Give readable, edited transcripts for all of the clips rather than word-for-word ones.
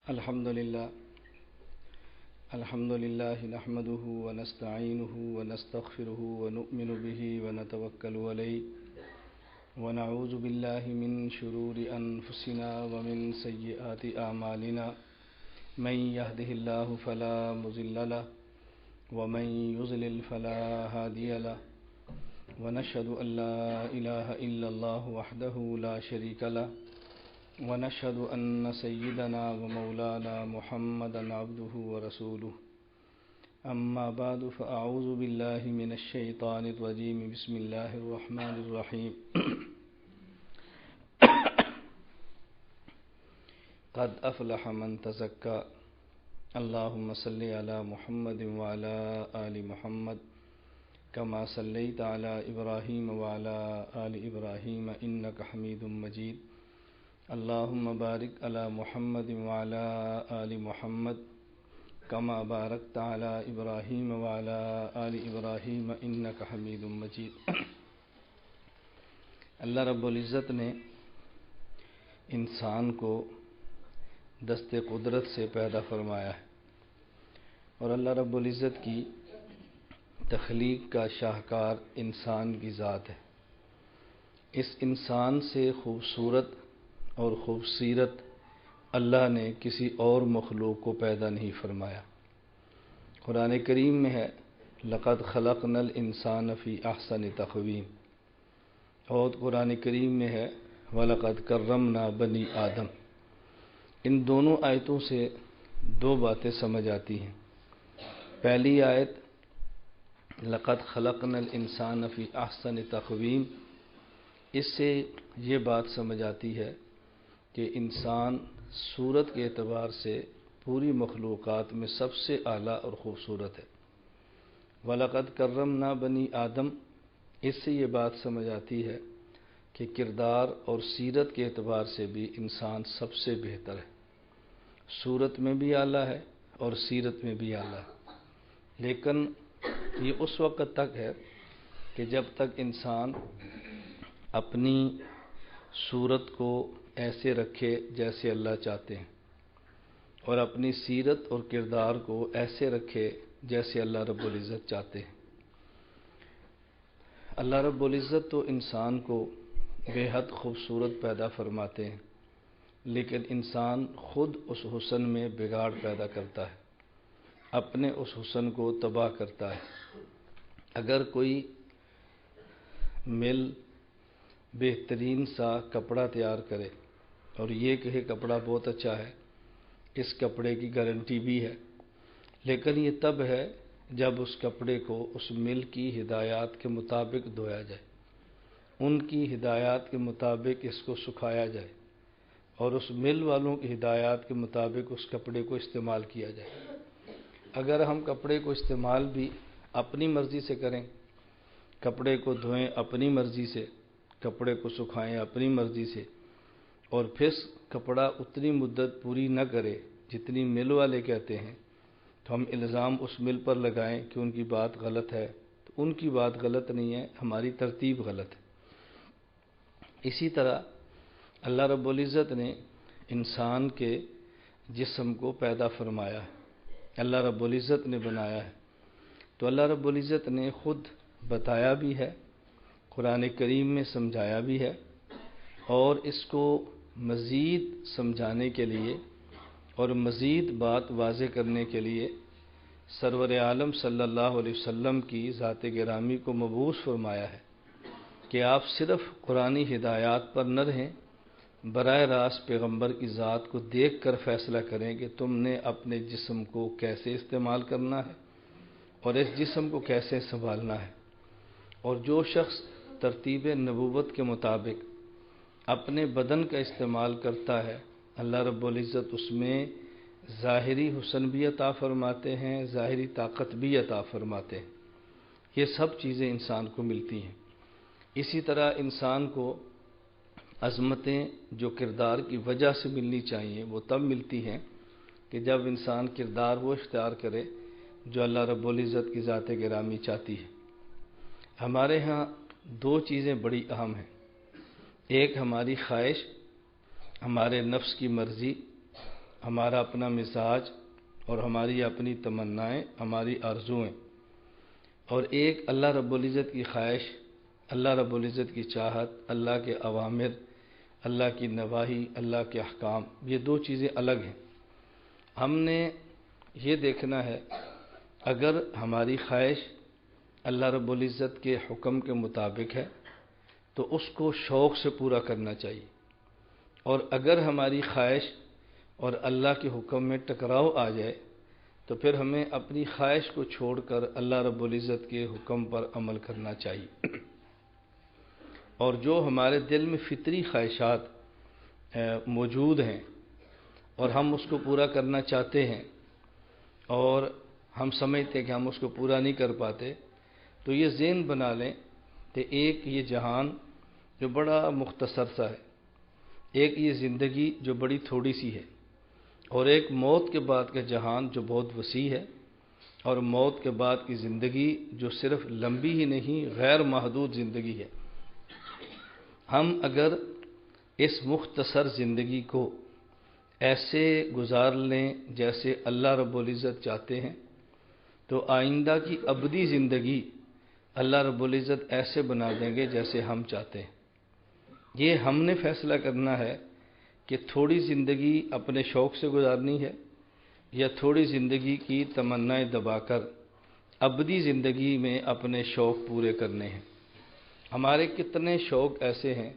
الحمد لله نحمده ونستعينه ونستغفره ونؤمن به ونتوكل عليه ونعوذ بالله من شرور أنفسنا ومن سيئات أعمالنا من يهده الله فلا مضل له ومن يضلل فلا هادي له ونشهد أن لا إله إلا الله وحده لا شريك له ونشهد أن سيدنا ومولانا محمدا عبده ورسوله أما بعد فأعوذ بالله من الشيطان الرجيم بسم الله الرحمن الرحيم قد أفلح من تزكى اللهم صل على محمد وعلى آل محمد كما صليت على إبراهيم وعلى آل إبراهيم إنك حميد مجيد اللهم بارك على محمد وعلى آل محمد كما باركت على إبراهيم وعلى آل إبراهيم إنك حميد مجيد اللہ رب العزت نے انسان کو دست قدرت سے پیدا فرمایا ہے اور اللہ رب العزت کی تخلیق کا شاہکار انسان کی ذات ہے۔ اس انسان سے خوبصورت اور خوبصیرت اللہ نے کسی اور مخلوق کو پیدا نہیں فرمایا۔ قرآن کریم میں ہے لقد خلقنا الانسان فی احسن تقویم، اور قرآن کریم میں ہے وَلَقَدْ كَرَّمْنَا بَنِي آدم۔ ان دونوں آیتوں سے دو باتیں سمجھ آتی ہیں۔ پہلی آیت لقد خلقنا الانسان فی احسن تقویم، اس سے یہ بات سمجھ آتی ہے کہ انسان صورت کے اعتبار سے پوری مخلوقات میں سب سے اعلیٰ اور خوبصورت ہے۔ وَلَقَدْ كَرَّمْنَا بَنِي آدم، اس سے یہ بات سمجھ آتی ہے کہ کردار اور سیرت کے اعتبار سے بھی انسان سب سے بہتر ہے، صورت میں بھی اعلیٰ ہے اور سیرت میں بھی اعلیٰ ہے۔ لیکن یہ اس وقت تک ہے کہ جب تک انسان اپنی صورت کو ایسے رکھے جیسے اللہ چاہتے ہیں اور اپنی سیرت اور کردار کو ایسے رکھے جیسے اللہ رب العزت چاہتے ہیں۔ اللہ رب العزت تو انسان کو بے حد خوبصورت پیدا فرماتے ہیں، لیکن انسان خود اس حسن میں بگاڑ پیدا کرتا ہے، اپنے اس حسن کو تباہ کرتا ہے۔ اگر کوئی مل بہترین سا کپڑا تیار کرے اور یہ کہے کپڑا بہت اچھا ہے، اس کپڑے کی گارنٹی بھی ہے، لیکن یہ تب ہے جب اس کپڑے کو اس مل کی ہدایات کے مطابق دھویا جائے، ان کی ہدایات کے مطابق اس کو سکھایا جائے اور اس مل والوں کی ہدایات کے مطابق اس کپڑے کو استعمال کیا جائے۔ اگر ہم کپڑے کو استعمال بھی اپنی مرضی سے کریں، کپڑے کو دھوئیں اپنی مرضی سے، کپڑے کو سکھائیں اپنی مرضی سے، اور پھر کپڑا اتنی مدت پوری نہ کرے جتنی مل والے کہتے ہیں، تو ہم الزام اس مل پر لگائیں کہ ان کی بات غلط ہے، تو ان کی بات غلط نہیں ہے، ہماری ترتیب غلط ہے۔ اسی طرح اللہ رب العزت نے انسان کے جسم کو پیدا فرمایا ہے، اللہ رب العزت نے بنایا ہے، تو اللہ رب العزت نے خود بتایا بھی ہے، قرآن کریم میں سمجھایا بھی ہے، اور اس کو مزید سمجھانے کے لیے اور مزید بات واضح کرنے کے لیے سرور عالم صلی اللہ علیہ وسلم کی ذات گرامی کو مبعوث فرمایا ہے کہ آپ صرف قرآنی ہدایات پر نہ رہیں، براہ راست پیغمبر کی ذات کو دیکھ کر فیصلہ کریں کہ تم نے اپنے جسم کو کیسے استعمال کرنا ہے اور اس جسم کو کیسے سنبھالنا ہے۔ اور جو شخص ترتیب نبوت کے مطابق اپنے بدن کا استعمال کرتا ہے، اللہ رب العزت اس میں ظاہری حسن بھی عطا فرماتے ہیں، ظاہری طاقت بھی عطا فرماتے ہیں۔ یہ سب چیزیں انسان کو ملتی ہیں۔ اسی طرح انسان کو عظمتیں جو کردار کی وجہ سے ملنی چاہیے وہ تب ملتی ہیں کہ جب انسان کردار وہ اختیار کرے جو اللہ رب العزت کی ذات گرامی چاہتی ہے۔ ہمارے ہاں دو چیزیں بڑی اہم ہیں، ایک ہماری خواہش، ہمارے نفس کی مرضی، ہمارا اپنا مزاج اور ہماری اپنی تمنائیں، ہماری آرزوئیں، اور ایک اللہ رب العزت کی خواہش، اللہ رب العزت کی چاہت، اللہ کے اوامر، اللہ کی نواہی، اللہ کے احکام، یہ دو چیزیں الگ ہیں۔ ہم نے یہ دیکھنا ہے اگر ہماری خواہش اللہ رب العزت کے حکم کے مطابق ہے تو اس کو شوق سے پورا کرنا چاہیے، اور اگر ہماری خواہش اور اللہ کے حکم میں ٹکراؤ آ جائے تو پھر ہمیں اپنی خواہش کو چھوڑ کر اللہ رب العزت کے حکم پر عمل کرنا چاہیے۔ اور جو ہمارے دل میں فطری خواہشات موجود ہیں اور ہم اس کو پورا کرنا چاہتے ہیں اور ہم سمجھتے ہیں کہ ہم اس کو پورا نہیں کر پاتے، تو یہ ذہن بنا لیں کہ ایک یہ جہان جو بڑا مختصر سا ہے، ایک یہ زندگی جو بڑی تھوڑی سی ہے، اور ایک موت کے بعد کا جہان جو بہت وسیع ہے، اور موت کے بعد کی زندگی جو صرف لمبی ہی نہیں غیر محدود زندگی ہے۔ ہم اگر اس مختصر زندگی کو ایسے گزار لیں جیسے اللہ رب العزت چاہتے ہیں تو آئندہ کی ابدی زندگی اللہ رب العزت ایسے بنا دیں گے جیسے ہم چاہتے ہیں۔ یہ ہم نے فیصلہ کرنا ہے کہ تھوڑی زندگی اپنے شوق سے گزارنی ہے یا تھوڑی زندگی کی تمنائیں دبا کر ابدی زندگی میں اپنے شوق پورے کرنے ہیں۔ ہمارے کتنے شوق ایسے ہیں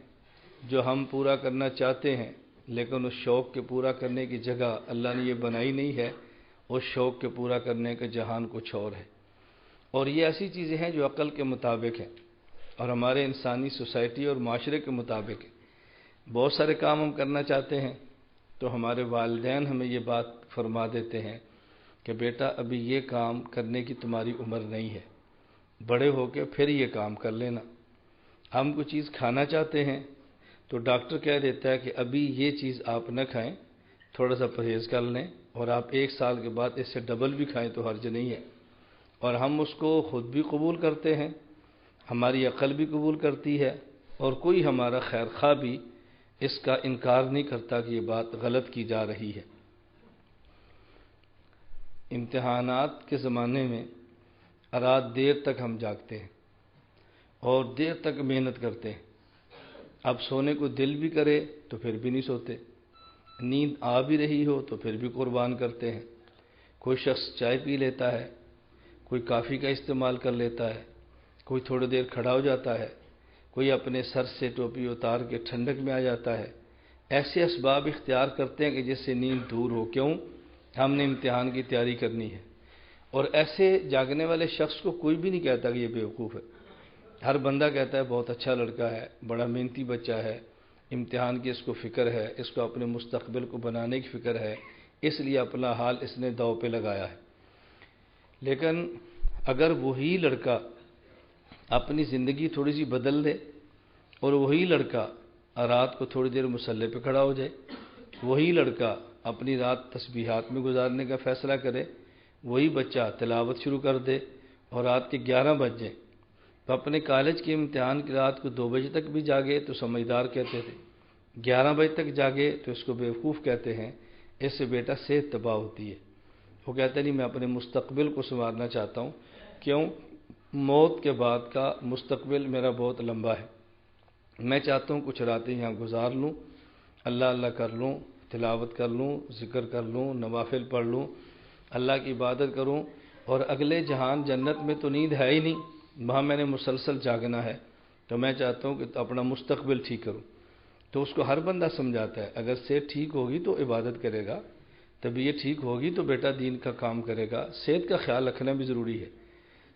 جو ہم پورا کرنا چاہتے ہیں، لیکن اس شوق کے پورا کرنے کی جگہ اللہ نے یہ بنائی نہیں ہے، اس شوق کے پورا کرنے کا جہان کچھ اور ہے۔ اور یہ ایسی چیزیں ہیں جو عقل کے مطابق ہیں اور ہمارے انسانی سوسائٹی اور معاشرے کے مطابق ہیں۔ بہت سارے کام ہم کرنا چاہتے ہیں تو ہمارے والدین ہمیں یہ بات فرما دیتے ہیں کہ بیٹا ابھی یہ کام کرنے کی تمہاری عمر نہیں ہے، بڑے ہو کے پھر یہ کام کر لینا۔ ہم کوئی چیز کھانا چاہتے ہیں تو ڈاکٹر کہہ دیتا ہے کہ ابھی یہ چیز آپ نہ کھائیں، تھوڑا سا پرہیز کر لیں، اور آپ 1 سال کے بعد اس سے ڈبل بھی کھائیں تو حرج نہیں ہے۔ اور ہم اس کو خود بھی قبول کرتے ہیں، ہماری عقل بھی قبول کرتی ہے، اور کوئی ہمارا خیر خواہ بھی اس کا انکار نہیں کرتا کہ یہ بات غلط کی جا رہی ہے۔ امتحانات کے زمانے میں رات دیر تک ہم جاگتے ہیں اور دیر تک محنت کرتے ہیں۔ اب سونے کو دل بھی کرے تو پھر بھی نہیں سوتے، نیند آ بھی رہی ہو تو پھر بھی قربان کرتے ہیں۔ کوئی شخص چائے پی لیتا ہے، کوئی کافی کا استعمال کر لیتا ہے، کوئی تھوڑی دیر کھڑا ہو جاتا ہے، کوئی اپنے سر سے ٹوپی اتار کے ٹھنڈک میں آ جاتا ہے۔ ایسے اسباب اختیار کرتے ہیں کہ جس سے نیند دور ہو۔ کیوں؟ ہم نے امتحان کی تیاری کرنی ہے۔ اور ایسے جاگنے والے شخص کو کوئی بھی نہیں کہتا کہ یہ بیوقوف ہے، ہر بندہ کہتا ہے بہت اچھا لڑکا ہے، بڑا محنتی بچہ ہے، امتحان کی اس کو فکر ہے، اس کو اپنے مستقبل کو بنانے کی فکر ہے، اس لیے اپنا حال اس نے داؤ پہ لگایا ہے۔ لیکن اگر وہی لڑکا اپنی زندگی تھوڑی سی بدل دے اور وہی لڑکا رات کو تھوڑی دیر مصلی پہ کھڑا ہو جائے، وہی لڑکا اپنی رات تسبیحات میں گزارنے کا فیصلہ کرے، وہی بچہ تلاوت شروع کر دے اور رات کے 11 بج جائیں، تو اپنے کالج کے امتحان کی رات کو 2 بجے تک بھی جاگے تو سمجھدار کہتے تھے، 11 بجے تک جاگے تو اس کو بیوقوف کہتے ہیں، اس سے بیٹا صحت تباہ ہوتی ہے۔ وہ کہتے نہیں میں اپنے مستقبل کو سنوارنا چاہتا ہوں۔ کیوں؟ موت کے بعد کا مستقبل میرا بہت لمبا ہے، میں چاہتا ہوں کچھ راتیں یہاں گزار لوں، اللہ اللہ کر لوں، تلاوت کر لوں، ذکر کر لوں، نوافل پڑھ لوں، اللہ کی عبادت کروں، اور اگلے جہان جنت میں تو نیند ہے ہی نہیں، وہاں میں نے مسلسل جاگنا ہے، تو میں چاہتا ہوں کہ اپنا مستقبل ٹھیک کروں۔ تو اس کو ہر بندہ سمجھاتا ہے اگر صحت ٹھیک ہوگی تو عبادت کرے گا، طبیعت ٹھیک ہوگی تو بیٹا دین کا کام کرے گا، صحت کا خیال رکھنا بھی ضروری ہے۔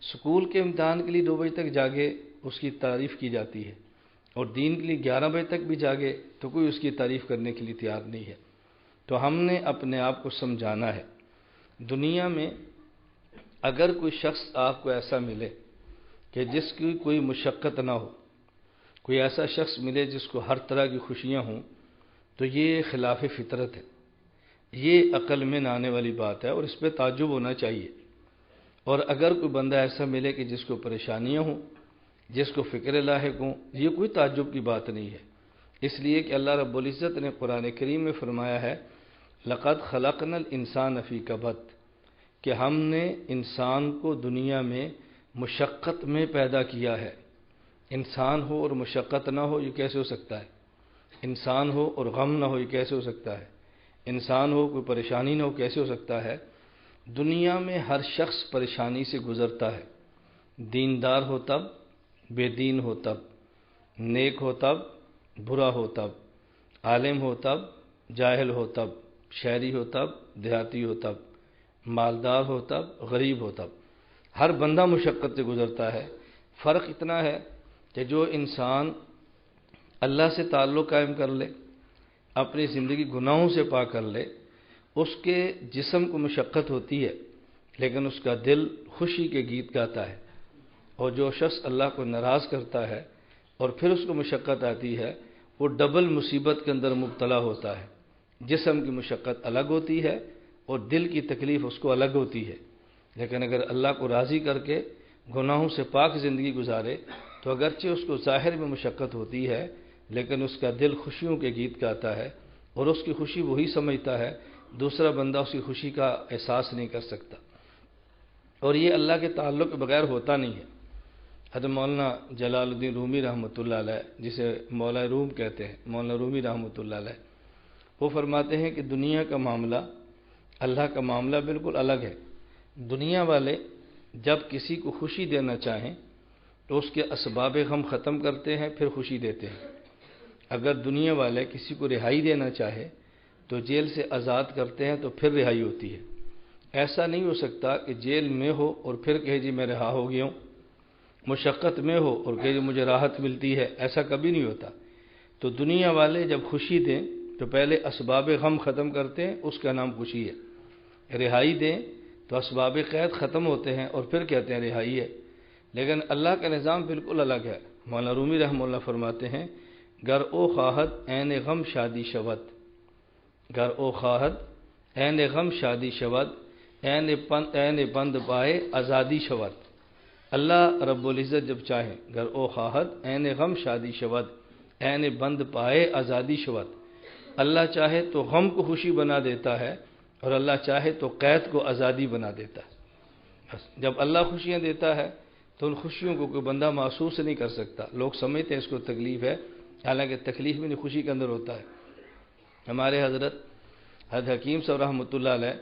سکول کے امتحان کے لیے 2 بجے تک جاگے اس کی تعریف کی جاتی ہے، اور دین کے لیے 11 بجے تک بھی جاگے تو کوئی اس کی تعریف کرنے کے لیے تیار نہیں ہے۔ تو ہم نے اپنے آپ کو سمجھانا ہے۔ دنیا میں اگر کوئی شخص آپ کو ایسا ملے کہ جس کی کوئی مشقت نہ ہو، کوئی ایسا شخص ملے جس کو ہر طرح کی خوشیاں ہوں، تو یہ خلاف فطرت ہے، یہ عقل میں نہ آنے والی بات ہے اور اس پہ تعجب ہونا چاہیے۔ اور اگر کوئی بندہ ایسا ملے کہ جس کو پریشانیاں ہوں، جس کو فکر لاحق ہوں، یہ کوئی تعجب کی بات نہیں ہے، اس لیے کہ اللہ رب العزت نے قرآن کریم میں فرمایا ہے لقد خلقنا الانسان فی کبد، کہ ہم نے انسان کو دنیا میں مشقت میں پیدا کیا ہے۔ انسان ہو اور مشقت نہ ہو، یہ کیسے ہو سکتا ہے؟ انسان ہو اور غم نہ ہو، یہ کیسے ہو سکتا ہے؟ انسان ہو کوئی پریشانی نہ ہو، کیسے ہو سکتا ہے؟ دنیا میں ہر شخص پریشانی سے گزرتا ہے، دیندار ہو تب، بے دین ہو تب، نیک ہو تب، برا ہو تب، عالم ہو تب، جاہل ہو تب، شہری ہو تب، دیہاتی ہو تب، مالدار ہو تب، غریب ہو تب، ہر بندہ مشقت سے گزرتا ہے۔ فرق اتنا ہے کہ جو انسان اللہ سے تعلق قائم کر لے، اپنی زندگی گناہوں سے پاک کر لے، اس کے جسم کو مشقت ہوتی ہے لیکن اس کا دل خوشی کے گیت گاتا ہے، اور جو شخص اللہ کو ناراض کرتا ہے اور پھر اس کو مشقت آتی ہے، وہ ڈبل مصیبت کے اندر مبتلا ہوتا ہے۔ جسم کی مشقت الگ ہوتی ہے اور دل کی تکلیف اس کو الگ ہوتی ہے، لیکن اگر اللہ کو راضی کر کے گناہوں سے پاک زندگی گزارے تو اگرچہ اس کو ظاہر میں مشقت ہوتی ہے لیکن اس کا دل خوشیوں کے گیت گاتا ہے، اور اس کی خوشی وہی سمجھتا ہے، دوسرا بندہ اس کی خوشی کا احساس نہیں کر سکتا، اور یہ اللہ کے تعلق کے بغیر ہوتا نہیں ہے۔ حضرت مولانا جلال الدین رومی رحمۃ اللہ علیہ، جسے مولا روم کہتے ہیں، مولانا رومی رحمۃ اللہ علیہ، وہ فرماتے ہیں کہ دنیا کا معاملہ اللہ کا معاملہ بالکل الگ ہے۔ دنیا والے جب کسی کو خوشی دینا چاہیں تو اس کے اسباب غم ختم کرتے ہیں، پھر خوشی دیتے ہیں۔ اگر دنیا والے کسی کو رہائی دینا چاہے تو جیل سے آزاد کرتے ہیں تو پھر رہائی ہوتی ہے۔ ایسا نہیں ہو سکتا کہ جیل میں ہو اور پھر کہے جی میں رہا ہو گیا ہوں، مشقت میں ہو اور کہے جی مجھے راحت ملتی ہے، ایسا کبھی نہیں ہوتا۔ تو دنیا والے جب خوشی دیں تو پہلے اسباب غم ختم کرتے ہیں، اس کا نام خوشی ہے۔ رہائی دیں تو اسباب قید ختم ہوتے ہیں اور پھر کہتے ہیں رہائی ہے۔ لیکن اللہ کا نظام بالکل الگ ہے۔ مولانا رومی رحمہ اللہ فرماتے ہیں، گر او خواہد عین غم شادی شود، گر او خواہد عین غم شادی شود، عین بند پائے آزادی شود۔ اللہ رب العزت جب چاہیں، گر او خواہد عین غم شادی شود، عین بند پائے آزادی شود۔ اللہ چاہے تو غم کو خوشی بنا دیتا ہے اور اللہ چاہے تو قید کو آزادی بنا دیتا ہے۔ بس جب اللہ خوشیاں دیتا ہے تو ان خوشیوں کو کوئی بندہ محسوس نہیں کر سکتا۔ لوگ سمجھتے ہیں اس کو تکلیف ہے، حالانکہ تکلیف بھی نہیں، خوشی کے اندر ہوتا ہے۔ ہمارے حضرت حکیم صاحب رحمۃ اللہ علیہ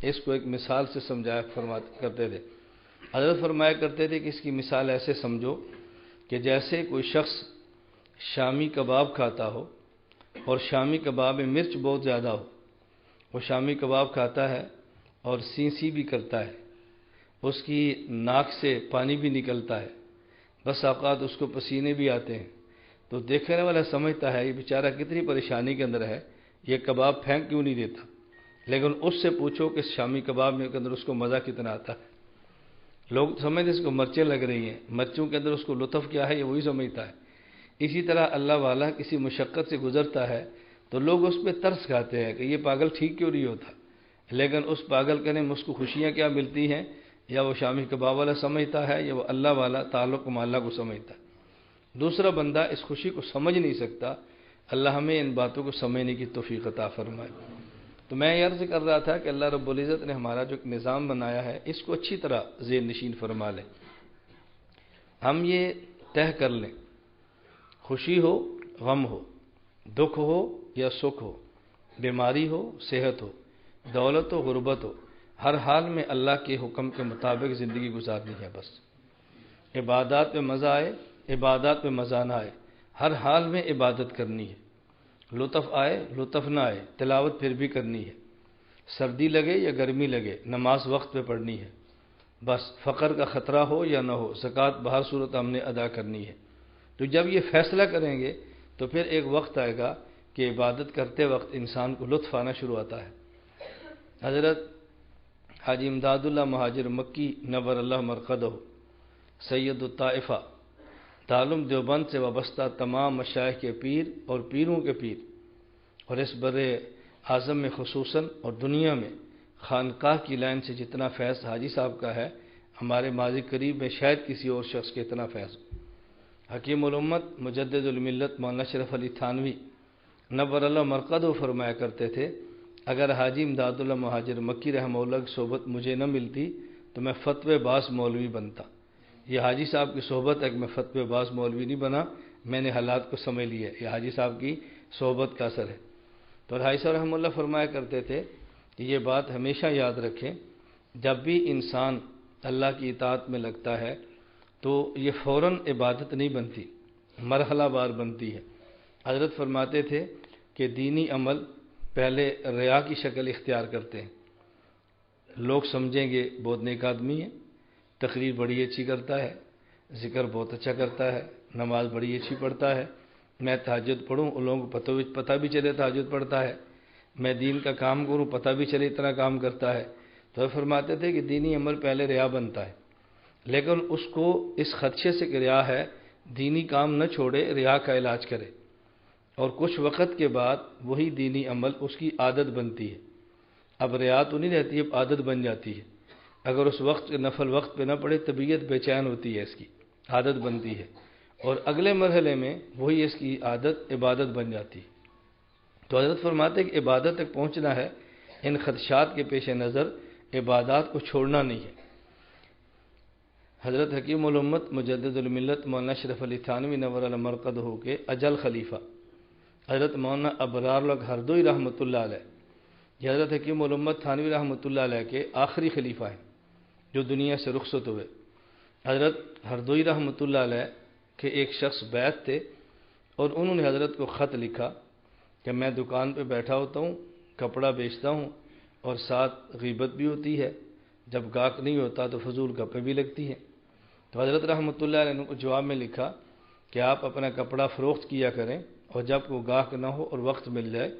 اس کو ایک مثال سے سمجھایا کرتے تھے۔ حضرت فرمایا کرتے تھے کہ اس کی مثال ایسے سمجھو کہ جیسے کوئی شخص شامی کباب کھاتا ہو اور شامی کباب میں مرچ بہت زیادہ ہو، وہ شامی کباب کھاتا ہے اور سی بھی کرتا ہے، اس کی ناک سے پانی بھی نکلتا ہے، بس اوقات اس کو پسینے بھی آتے ہیں، تو دیکھنے والا سمجھتا ہے یہ بیچارہ کتنی پریشانی کے اندر ہے، یہ کباب پھینک کیوں نہیں دیتا۔ لیکن اس سے پوچھو کہ شامی کباب میں کے اندر اس کو مزہ کتنا آتا ہے۔ لوگ سمجھتے اس کو مرچیں لگ رہی ہیں، مرچوں کے اندر اس کو لطف کیا ہے یہ وہی سمجھتا ہے۔ اسی طرح اللہ والا کسی مشقت سے گزرتا ہے تو لوگ اس پہ ترس کھاتے ہیں کہ یہ پاگل ٹھیک کیوں نہیں ہوتا، لیکن اس پاگل کرنے میں اس کو خوشیاں کیا ملتی ہیں، یا وہ شامی کباب والا سمجھتا ہے یا وہ اللہ والا تعلق و معلّہ کو سمجھتا ہے۔ دوسرا بندہ اس خوشی کو سمجھ نہیں سکتا۔ اللہ ہمیں ان باتوں کو سمجھنے کی توفیق عطا فرمائے۔ تو میں یہ عرض کر رہا تھا کہ اللہ رب العزت نے ہمارا جو ایک نظام بنایا ہے اس کو اچھی طرح ذہن نشین فرما لیں، ہم یہ طے کر لیں، خوشی ہو غم ہو، دکھ ہو یا سکھ ہو، بیماری ہو صحت ہو، دولت ہو غربت ہو، ہر حال میں اللہ کے حکم کے مطابق زندگی گزارنی ہے۔ بس عبادات میں مزہ آئے، عبادات میں مزہ نہ آئے، ہر حال میں عبادت کرنی ہے۔ لطف آئے لطف نہ آئے، تلاوت پھر بھی کرنی ہے۔ سردی لگے یا گرمی لگے، نماز وقت پہ پڑھنی ہے۔ بس فقر کا خطرہ ہو یا نہ ہو، زکوٰۃ بہر صورت ہم نے ادا کرنی ہے۔ تو جب یہ فیصلہ کریں گے تو پھر ایک وقت آئے گا کہ عبادت کرتے وقت انسان کو لطف آنا شروع ہوتا ہے۔ حضرت حاجی امداد اللہ مہاجر مکی نور اللہ مرقدہ، سید الطائفہ، دارالعلوم دیوبند سے وابستہ تمام مشائخ کے پیر اور پیروں کے پیر، اور اس بر اعظم میں خصوصاً اور دنیا میں خانقاہ کی لائن سے جتنا فیض حاجی صاحب کا ہے، ہمارے ماضی قریب میں شاید کسی اور شخص کے اتنا فیض ہو۔ حکیم الامت مجدد الملت مولانا اشرف علی تھانوی نور اللہ مرقدہ فرمایا کرتے تھے، اگر حاجی امداد اللہ مہاجر مکی رحمہ اللہ کی صحبت مجھے نہ ملتی تو میں فتوی باز مولوی بنتا۔ یہ حاجی صاحب کی صحبت ہے کہ میں فتوی باز مولوی نہیں بنا، میں نے حالات کو سمجھ لیا، یہ حاجی صاحب کی صحبت کا اثر ہے۔ تو حاجی صاحب رحمہ اللہ فرمایا کرتے تھے کہ یہ بات ہمیشہ یاد رکھیں، جب بھی انسان اللہ کی اطاعت میں لگتا ہے تو یہ فوراً عبادت نہیں بنتی، مرحلہ بار بنتی ہے۔ حضرت فرماتے تھے کہ دینی عمل پہلے ریا کی شکل اختیار کرتے ہیں، لوگ سمجھیں گے بہت نیک آدمی ہے، تقریر بڑی اچھی کرتا ہے، ذکر بہت اچھا کرتا ہے، نماز بڑی اچھی پڑھتا ہے، میں تہجد پڑھوں اور لوگوں کو پتہ بھی چلے تہجد پڑھتا ہے، میں دین کا کام کروں پتہ بھی چلے اتنا کام کرتا ہے۔ تو فرماتے تھے کہ دینی عمل پہلے ریا بنتا ہے، لیکن اس کو اس خدشے سے کہ ریا ہے، دینی کام نہ چھوڑے، ریا کا علاج کرے، اور کچھ وقت کے بعد وہی دینی عمل اس کی عادت بنتی ہے۔ اب ریا تو نہیں رہتی، اب عادت بن جاتی ہے۔ اگر اس وقت نفل وقت پہ نہ پڑے طبیعت بے چین ہوتی ہے، اس کی عادت بنتی ہے، اور اگلے مرحلے میں وہی اس کی عادت عبادت بن جاتی ہے۔ تو حضرت فرماتے ہیں کہ عبادت تک پہنچنا ہے، ان خدشات کے پیش نظر عبادات کو چھوڑنا نہیں ہے۔ حضرت حکیم الامت مجدد الملت مولانا اشرف علی تھانوی نور علی مرقدہ کے اجل خلیفہ حضرت مولانا ابرار لوگ ہردوئی رحمۃ اللہ علیہ، یہ حضرت حکیم الامت تھانوی رحمۃ اللہ علیہ کے آخری خلیفہ ہیں جو دنیا سے رخصت ہوئے۔ حضرت ہردوئی رحمۃ اللہ علیہ کے ایک شخص بیعت تھے، اور انہوں نے حضرت کو خط لکھا کہ میں دکان پہ بیٹھا ہوتا ہوں، کپڑا بیچتا ہوں، اور ساتھ غیبت بھی ہوتی ہے، جب گاہک نہیں ہوتا تو فضول گپیں بھی لگتی ہیں۔ تو حضرت رحمۃ اللہ علیہ نے کو جواب میں لکھا کہ آپ اپنا کپڑا فروخت کیا کریں، اور جب وہ گاہک نہ ہو اور وقت مل جائے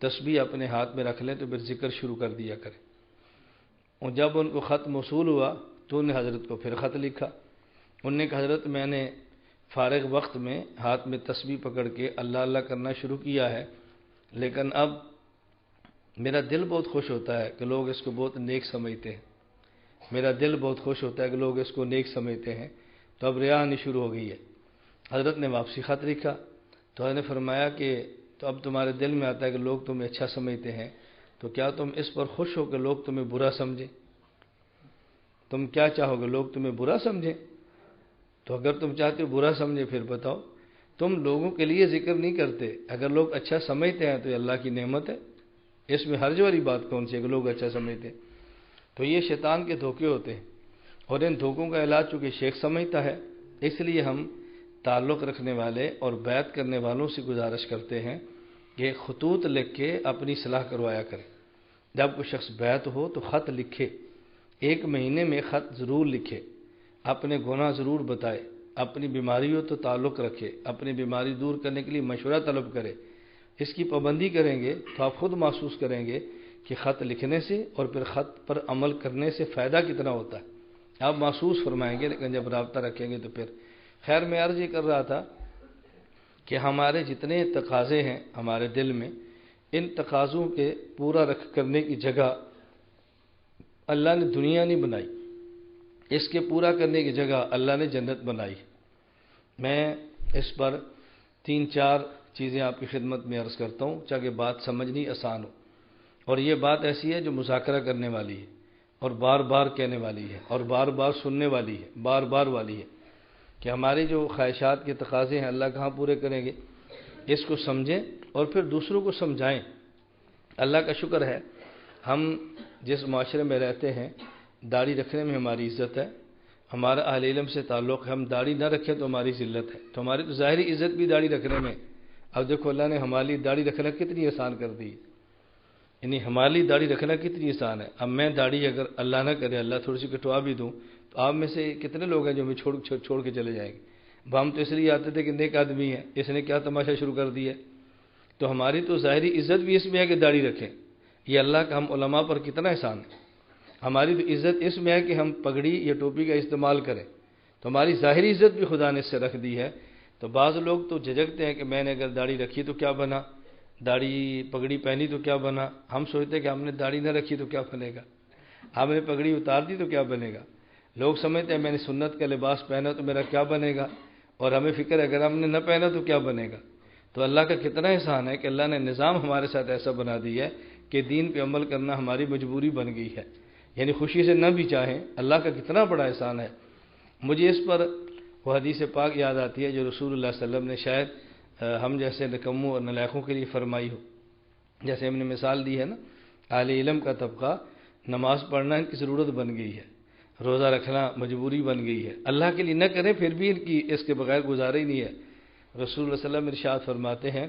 تسبیح اپنے ہاتھ میں رکھ لیں تو پھر ذکر شروع کر دیا کریں۔ اور جب ان کو خط موصول ہوا تو انہوں نے حضرت کو پھر خط لکھا، انہوں نے کہا حضرت میں نے فارغ وقت میں ہاتھ میں تسبیح پکڑ کے اللہ اللہ کرنا شروع کیا ہے، لیکن اب میرا دل بہت خوش ہوتا ہے کہ لوگ اس کو بہت نیک سمجھتے ہیں، میرا دل بہت خوش ہوتا ہے کہ لوگ اس کو نیک سمجھتے ہیں، تو اب ریا آنی شروع ہو گئی ہے۔ حضرت نے واپسی خط لکھا تو حضرت نے فرمایا کہ تو اب تمہارے دل میں آتا ہے کہ لوگ تمہیں اچھا سمجھتے ہیں، تو کیا تم اس پر خوش ہو کہ لوگ تمہیں برا سمجھیں؟ تم کیا چاہو گے، لوگ تمہیں برا سمجھیں؟ تو اگر تم چاہتے ہو برا سمجھے پھر بتاؤ، تم لوگوں کے لیے ذکر نہیں کرتے، اگر لوگ اچھا سمجھتے ہیں تو یہ اللہ کی نعمت ہے، اس میں حرج والی بات کون سی ہے کہ لوگ اچھا سمجھتے ہیں؟ تو یہ شیطان کے دھوکے ہوتے ہیں، اور ان دھوکوں کا علاج چونکہ شیخ سمجھتا ہے، اس لیے ہم تعلق رکھنے والے اور بیعت کرنے والوں سے گزارش کرتے ہیں کہ خطوط لکھ کے اپنی صلاح کروایا کریں۔ جب کوئی شخص بیعت ہو تو خط لکھے، 1 مہینے میں خط ضرور لکھے، اپنے گناہ ضرور بتائے، اپنی بیماری ہو تو تعلق رکھے، اپنی بیماری دور کرنے کے لیے مشورہ طلب کرے۔ اس کی پابندی کریں گے تو آپ خود محسوس کریں گے کہ خط لکھنے سے اور پھر خط پر عمل کرنے سے فائدہ کتنا ہوتا ہے، آپ محسوس فرمائیں گے۔ لیکن جب رابطہ رکھیں گے تو پھر خیر میں عرض یہ کر رہا تھا کہ ہمارے جتنے تقاضے ہیں ہمارے دل میں، ان تقاضوں کے پورا کرنے کی جگہ اللہ نے دنیا نہیں بنائی، اس کے پورا کرنے کی جگہ اللہ نے جنت بنائی۔ میں اس پر 3-4 چیزیں آپ کی خدمت میں عرض کرتا ہوں تاکہ بات سمجھنی آسان ہو، اور یہ بات ایسی ہے جو مذاکرہ کرنے والی ہے، اور بار بار کہنے والی ہے، اور بار بار سننے والی ہے، بار بار والی ہے کہ ہماری جو خواہشات کے تقاضے ہیں اللہ کہاں پورے کریں گے، اس کو سمجھیں اور پھر دوسروں کو سمجھائیں۔ اللہ کا شکر ہے ہم جس معاشرے میں رہتے ہیں داڑھی رکھنے میں ہماری عزت ہے، ہمارا اہل علم سے تعلق ہے، ہم داڑھی نہ رکھیں تو ہماری ذلت ہے، تو ہماری تو ظاہری عزت بھی داڑھی رکھنے میں۔ اب دیکھو اللہ نے ہماری داڑھی رکھنا کتنی آسان کر دی، یعنی ہماری داڑھی رکھنا کتنی آسان ہے۔ اب میں داڑھی اگر اللہ نہ کرے، اللہ تھوڑی سی کٹوا بھی دوں، تو آپ میں سے کتنے لوگ ہیں جو ہمیں چھوڑ کے چلے جائیں گے؟ ہم تو اس لیے آتے تھے کہ نیک آدمی ہے، اس نے کیا تماشا شروع کر دیا۔ تو ہماری تو ظاہری عزت بھی اس میں ہے کہ داڑھی رکھیں، یہ اللہ کا ہم علماء پر کتنا احسان ہے۔ ہماری تو عزت اس میں ہے کہ ہم پگڑی یا ٹوپی کا استعمال کریں، تو ہماری ظاہری عزت بھی خدا نے اس سے رکھ دی ہے۔ تو بعض لوگ تو جھجکتے ہیں کہ میں نے اگر داڑھی رکھی تو کیا بنا، داڑھی پگڑی پہنی تو کیا بنا۔ ہم سوچتے ہیں کہ ہم نے داڑھی نہ رکھی تو کیا بنے گا، ہم نے پگڑی اتار دی تو کیا بنے گا۔ لوگ سمجھتے ہیں میں نے سنت کا لباس پہنا تو میرا کیا بنے گا، اور ہمیں فکر ہے اگر ہم نے نہ پہنا تو کیا بنے گا۔ تو اللہ کا کتنا احسان ہے کہ اللہ نے نظام ہمارے ساتھ ایسا بنا دیا ہے کہ دین پہ عمل کرنا ہماری مجبوری بن گئی ہے، یعنی خوشی سے نہ بھی چاہیں۔ اللہ کا کتنا بڑا احسان ہے۔ مجھے اس پر وہ حدیث پاک یاد آتی ہے جو رسول اللہ صلی اللہ علیہ وسلم نے شاید ہم جیسے نکموں اور نالائقوں کے لیے فرمائی ہو۔ جیسے ہم نے مثال دی ہے نا، اہل علم کا طبقہ نماز پڑھنا ان کی ضرورت بن گئی ہے، روزہ رکھنا مجبوری بن گئی ہے، اللہ کے لیے نہ کریں پھر بھی ان کی اس کے بغیر گزارا ہی نہیں ہے۔ رسول اللہ صلی اللہ علیہ وسلم ارشاد فرماتے ہیں،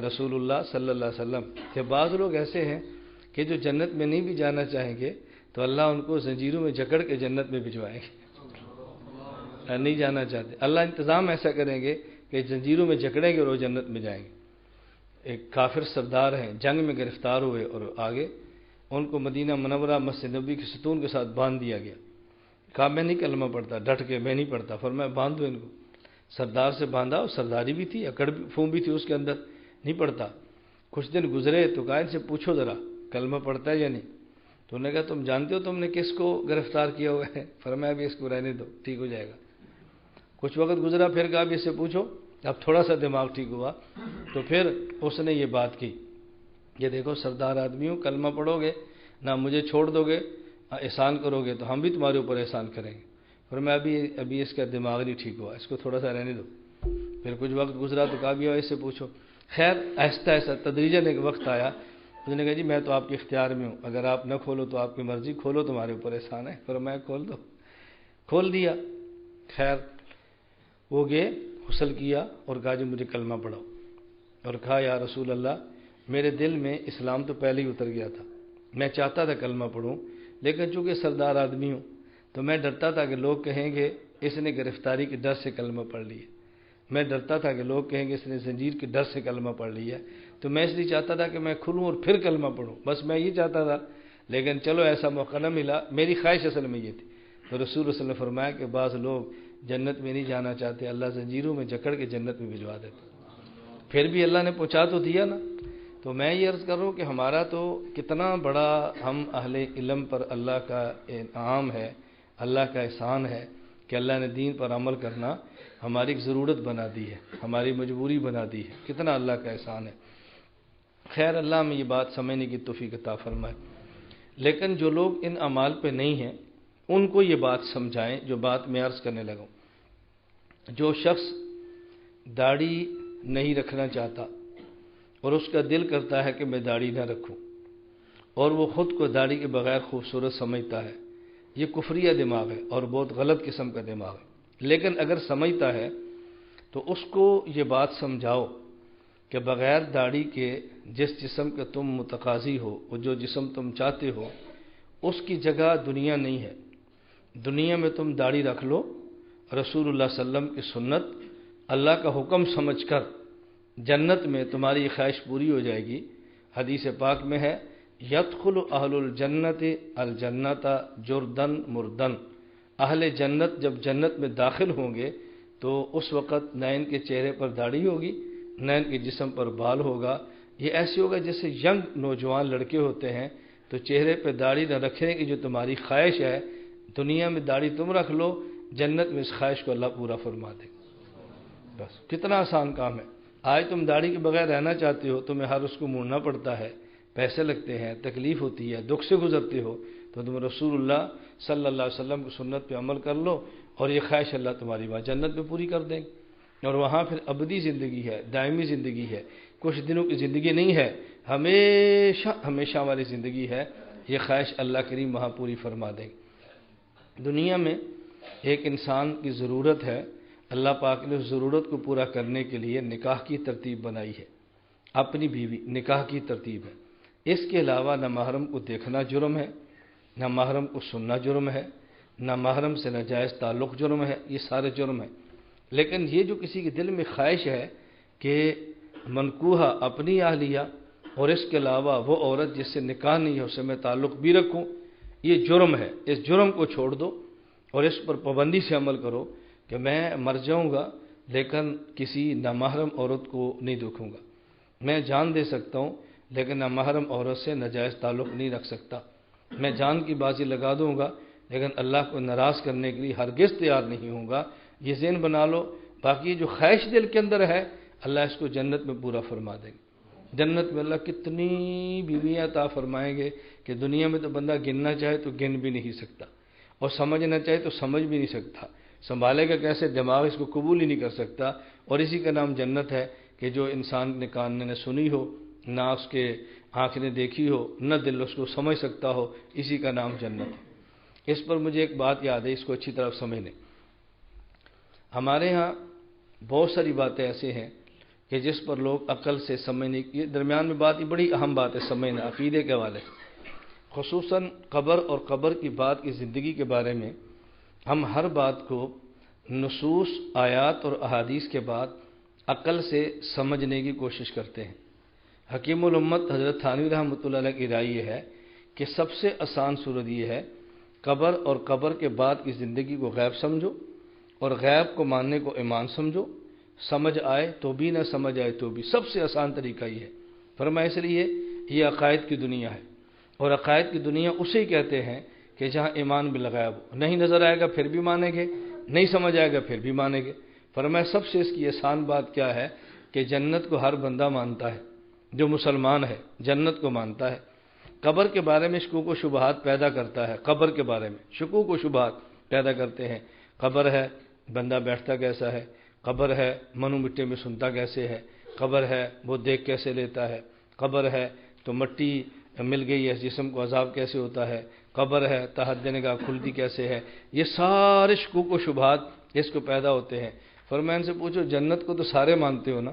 رسول اللہ صلی اللہ علیہ وسلم کہ بعض لوگ ایسے ہیں کہ جو جنت میں نہیں بھی جانا چاہیں گے تو اللہ ان کو زنجیروں میں جکڑ کے جنت میں بھجوائیں گے۔ نہیں جانا چاہتے، اللہ انتظام ایسا کریں گے کہ زنجیروں میں جکڑیں گے اور وہ جنت میں جائیں گے۔ ایک کافر سردار ہیں، جنگ میں گرفتار ہوئے اور آگے ان کو مدینہ منورہ مسجد نبوی کے ستون کے ساتھ باندھ دیا گیا۔ کہا میں نہیں کلمہ پڑھتا، ڈٹ کے میں نہیں پڑھتا، فرمایا باندھ دو ان کو۔ سردار سے باندھا، اور سرداری بھی تھی، اکڑ بھی فون بھی تھی اس کے اندر، نہیں پڑھتا۔ کچھ دن گزرے تو کہا ان سے پوچھو ذرا کلمہ پڑھتا ہے یا نہیں؟ تو انہوں نے کہا تم جانتے ہو تم نے کس کو گرفتار کیا ہوا ہے؟ فرمایا ابھی اس کو رہنے دو، ٹھیک ہو جائے گا۔ کچھ وقت گزرا، پھر کہا ابھی اس سے پوچھو، اب تھوڑا سا دماغ ٹھیک ہوا تو پھر اس نے یہ بات کی، یہ دیکھو سردار آدمی ہوں، کلمہ پڑھو گے نہ مجھے چھوڑ دو گے، احسان کرو گے تو ہم بھی تمہارے اوپر احسان کریں گے۔ اور میں ابھی اس کا دماغ نہیں ٹھیک ہوا، اس کو تھوڑا سا رہنے دو۔ پھر کچھ وقت گزرا تو کہا بھی اس سے پوچھو۔ خیر آہستہ آہستہ تدریجاً ایک وقت آیا، اس نے کہا جی میں تو آپ کے اختیار میں ہوں، اگر آپ نہ کھولو تو آپ کی مرضی، کھولو تمہارے اوپر احسان ہے۔ فرمایا کھول دو، کھول دیا۔ خیر وہ گئے، غسل کیا اور کہا جی مجھے کلمہ پڑھو، اور کہا یا رسول اللہ میرے دل میں اسلام تو پہلے ہی اتر گیا تھا، میں چاہتا تھا کلمہ پڑھوں لیکن چونکہ سردار آدمی ہوں تو میں ڈرتا تھا کہ لوگ کہیں گے اس نے گرفتاری کے ڈر سے کلمہ پڑھ لی ہے، میں ڈرتا تھا کہ لوگ کہیں گے اس نے زنجیر کے ڈر سے کلمہ پڑھ لی ہے، تو میں اس لیے چاہتا تھا کہ میں کھلوں اور پھر کلمہ پڑھوں، بس میں یہ چاہتا تھا، لیکن چلو ایسا موقع نہ ملا، میری خواہش اصل میں یہ تھی۔ تو رسول اللہ صلی اللہ علیہ وسلم نے فرمایا کہ بعض لوگ جنت میں نہیں جانا چاہتے، اللہ زنجیروں میں جکڑ کے جنت میں بھجوا دیتا، پھر بھی اللہ نے پہنچا تو دیا نا۔ تو میں یہ عرض کر رہا ہوں کہ ہمارا تو کتنا بڑا ہم اہل علم پر اللہ کا انعام ہے، اللہ کا احسان ہے کہ اللہ نے دین پر عمل کرنا ہماری ایک ضرورت بنا دی ہے، ہماری مجبوری بنا دی ہے، کتنا اللہ کا احسان ہے۔ خیر اللہ میں یہ بات سمجھنے کی توفیق عطا فرمائے۔ لیکن جو لوگ ان اعمال پہ نہیں ہیں ان کو یہ بات سمجھائیں جو بات میں عرض کرنے لگا ہوں۔ جو شخص داڑھی نہیں رکھنا چاہتا اور اس کا دل کرتا ہے کہ میں داڑھی نہ رکھوں، اور وہ خود کو داڑھی کے بغیر خوبصورت سمجھتا ہے، یہ کفریہ دماغ ہے اور بہت غلط قسم کا دماغ ہے۔ لیکن اگر سمجھتا ہے تو اس کو یہ بات سمجھاؤ کہ بغیر داڑھی کے جس جسم کے تم متقاضی ہو اور جو جسم تم چاہتے ہو اس کی جگہ دنیا نہیں ہے، دنیا میں تم داڑھی رکھ لو، رسول اللہ صلی اللہ علیہ وسلم کی سنت اللہ کا حکم سمجھ کر جنت میں تمہاری یہ خواہش پوری ہو جائے گی۔ حدیث پاک میں ہے یدخل اہل الجنت الجنت جردن مردن، اہل جنت جب جنت میں داخل ہوں گے تو اس وقت نہ ان کے چہرے پر داڑھی ہوگی نہ ان کے جسم پر بال ہوگا، یہ ایسے ہوگا جیسے ینگ نوجوان لڑکے ہوتے ہیں تو چہرے پہ داڑھی نہ رکھنے کی جو تمہاری خواہش ہے، دنیا میں داڑھی تم رکھ لو، جنت میں اس خواہش کو اللہ پورا فرما دے۔ بس کتنا آسان کام ہے۔ آج تم داڑھی کے بغیر رہنا چاہتے ہو، تمہیں ہر اس کو موڑنا پڑتا ہے، پیسے لگتے ہیں، تکلیف ہوتی ہے، دکھ سے گزرتے ہو، تو تم رسول اللہ صلی اللہ علیہ وسلم کی سنت پہ عمل کر لو اور یہ خواہش اللہ تمہاری وہاں جنت میں پوری کر دیں گے، اور وہاں پھر ابدی زندگی ہے، دائمی زندگی ہے، کچھ دنوں کی زندگی نہیں ہے، ہمیشہ ہمیشہ والی زندگی ہے، یہ خواہش اللہ کریم وہاں پوری فرما دیں گے۔ دنیا میں ایک انسان کی ضرورت ہے، اللہ پاک نے اس ضرورت کو پورا کرنے کے لیے نکاح کی ترتیب بنائی ہے، اپنی بیوی نکاح کی ترتیب ہے۔ اس کے علاوہ نہ محرم کو دیکھنا جرم ہے، نہ محرم کو سننا جرم ہے، نہ محرم سے ناجائز تعلق جرم ہے، یہ سارے جرم ہیں۔ لیکن یہ جو کسی کے دل میں خواہش ہے کہ منکوحہ اپنی اہلیہ اور اس کے علاوہ وہ عورت جس سے نکاح نہیں ہے اس سے میں تعلق بھی رکھوں، یہ جرم ہے۔ اس جرم کو چھوڑ دو اور اس پر پابندی سے عمل کرو کہ میں مر جاؤں گا لیکن کسی نامحرم عورت کو نہیں دیکھوں گا، میں جان دے سکتا ہوں لیکن نامحرم عورت سے ناجائز تعلق نہیں رکھ سکتا، میں جان کی بازی لگا دوں گا لیکن اللہ کو ناراض کرنے کے لیے ہرگز تیار نہیں ہوں گا، یہ ذہن بنا لو۔ باقی جو خواہش دل کے اندر ہے اللہ اس کو جنت میں پورا فرما دے گا۔ جنت میں اللہ کتنی بیویاں عطا فرمائیں گے کہ دنیا میں تو بندہ گننا چاہے تو گن بھی نہیں سکتا، اور سمجھنا چاہے تو سمجھ بھی نہیں سکتا، سنبھالے گا کیسے، دماغ اس کو قبول ہی نہیں کر سکتا۔ اور اسی کا نام جنت ہے کہ جو انسان نے کان نے سنی ہو، نہ اس کے آنکھ نے دیکھی ہو، نہ دل اس کو سمجھ سکتا ہو، اسی کا نام جنت ہے۔ اس پر مجھے ایک بات یاد ہے، اس کو اچھی طرح سمجھنے۔ ہمارے ہاں بہت ساری باتیں ایسے ہیں کہ جس پر لوگ عقل سے سمجھنے کی درمیان میں بات، یہ بڑی اہم بات ہے سمجھنا عقیدے کے حوالے سے، خصوصاً قبر اور قبر کی بات کی زندگی کے بارے میں ہم ہر بات کو نصوص، آیات اور احادیث کے بعد عقل سے سمجھنے کی کوشش کرتے ہیں۔ حکیم الامت حضرت تھانوی رحمۃ اللہ علیہ کی رائے یہ ہے کہ سب سے آسان صورت یہ ہے، قبر اور قبر کے بعد کی زندگی کو غیب سمجھو اور غیب کو ماننے کو ایمان سمجھو، سمجھ آئے تو بھی نہ سمجھ آئے تو بھی، سب سے آسان طریقہ یہ ہے۔ فرمایا اس لیے یہ عقائد کی دنیا ہے، اور عقائد کی دنیا اسے کہتے ہیں کہ جہاں ایمان بالغیب ہو، نہیں نظر آئے گا پھر بھی مانیں گے، نہیں سمجھ آئے گا پھر بھی مانیں گے۔ فرمایا سب سے اس کی آسان بات کیا ہے کہ جنت کو ہر بندہ مانتا ہے، جو مسلمان ہے جنت کو مانتا ہے۔ قبر کے بارے میں شکوک و شبہات پیدا کرتا ہے، قبر کے بارے میں شکوک و شبہات پیدا کرتے ہیں، قبر ہے بندہ بیٹھتا کیسا ہے، قبر ہے منو مٹی میں سنتا کیسے ہے، قبر ہے وہ دیکھ کیسے لیتا ہے، قبر ہے تو مٹی مل گئی ہے جسم کو عذاب کیسے ہوتا ہے، قبر ہے تحت نگاہ کھلتی کیسے ہے، یہ سارے شکوک و شبہات اس کو پیدا ہوتے ہیں۔ فرمایا ان سے پوچھو جنت کو تو سارے مانتے ہو نا،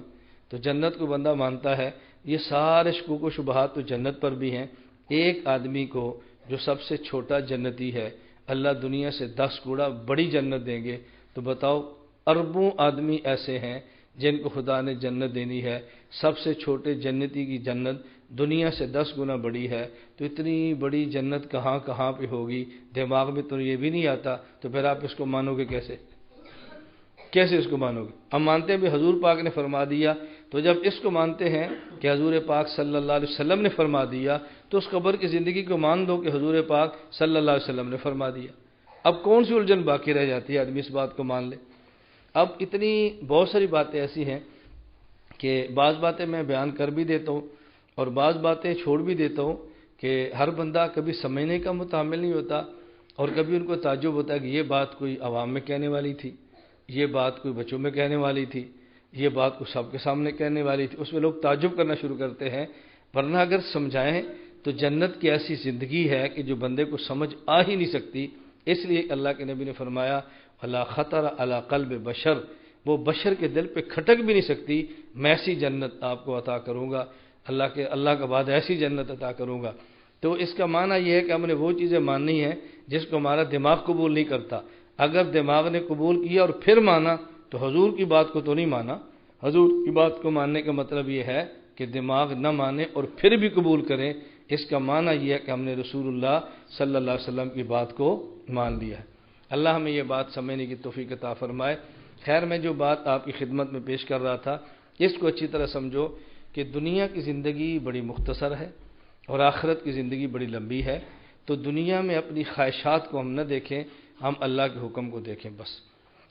تو جنت کو بندہ مانتا ہے، یہ سارے شکوک و شبہات تو جنت پر بھی ہیں۔ ایک آدمی کو جو سب سے چھوٹا جنتی ہے، اللہ دنیا سے 10 گنا بڑی جنت دیں گے، تو بتاؤ اربوں آدمی ایسے ہیں جن کو خدا نے جنت دینی ہے، سب سے چھوٹے جنتی کی جنت دنیا سے 10 گنا بڑی ہے، تو اتنی بڑی جنت کہاں کہاں پہ ہوگی، دماغ میں تو یہ بھی نہیں آتا، تو پھر آپ اس کو مانو گے کیسے؟ کیسے اس کو مانو گے؟ ہم مانتے ہیں بھی حضور پاک نے فرما دیا، تو جب اس کو مانتے ہیں کہ حضور پاک صلی اللہ علیہ وسلم نے فرما دیا، تو اس قبر کی زندگی کو مان دو کہ حضور پاک صلی اللہ علیہ وسلم نے فرما دیا۔ اب کون سی الجھن باقی رہ جاتی ہے، آدمی اس بات کو مان لے۔ اب اتنی بہت ساری باتیں ایسی ہیں کہ بعض باتیں میں بیان کر بھی دیتا ہوں اور بعض باتیں چھوڑ بھی دیتا ہوں کہ ہر بندہ کبھی سمجھنے کا متحمل نہیں ہوتا، اور کبھی ان کو تعجب ہوتا ہے کہ یہ بات کوئی عوام میں کہنے والی تھی، یہ بات کوئی بچوں میں کہنے والی تھی، یہ بات کو سب کے سامنے کہنے والی تھی، اس میں لوگ تعجب کرنا شروع کرتے ہیں۔ ورنہ اگر سمجھائیں تو جنت کی ایسی زندگی ہے کہ جو بندے کو سمجھ آ ہی نہیں سکتی۔ اس لیے اللہ کے نبی نے فرمایا اللہ خطر علی قلب بشر، وہ بشر کے دل پہ کھٹک بھی نہیں سکتی، میں ایسی جنت آپ کو عطا کروں گا، اللہ کا بعد ایسی جنت عطا کروں گا۔ تو اس کا معنی یہ ہے کہ ہم نے وہ چیزیں ماننی ہیں جس کو ہمارا دماغ قبول نہیں کرتا۔ اگر دماغ نے قبول کیا اور پھر مانا تو حضور کی بات کو تو نہیں مانا۔ حضور کی بات کو ماننے کا مطلب یہ ہے کہ دماغ نہ مانے اور پھر بھی قبول کریں، اس کا معنی یہ ہے کہ ہم نے رسول اللہ صلی اللہ علیہ وسلم کی بات کو مان لیا ہے۔ اللہ ہمیں یہ بات سمجھنے کی توفیق عطا فرمائے۔ خیر میں جو بات آپ کی خدمت میں پیش کر رہا تھا، اس کو اچھی طرح سمجھو کہ دنیا کی زندگی بڑی مختصر ہے اور آخرت کی زندگی بڑی لمبی ہے، تو دنیا میں اپنی خواہشات کو ہم نہ دیکھیں، ہم اللہ کے حکم کو دیکھیں بس۔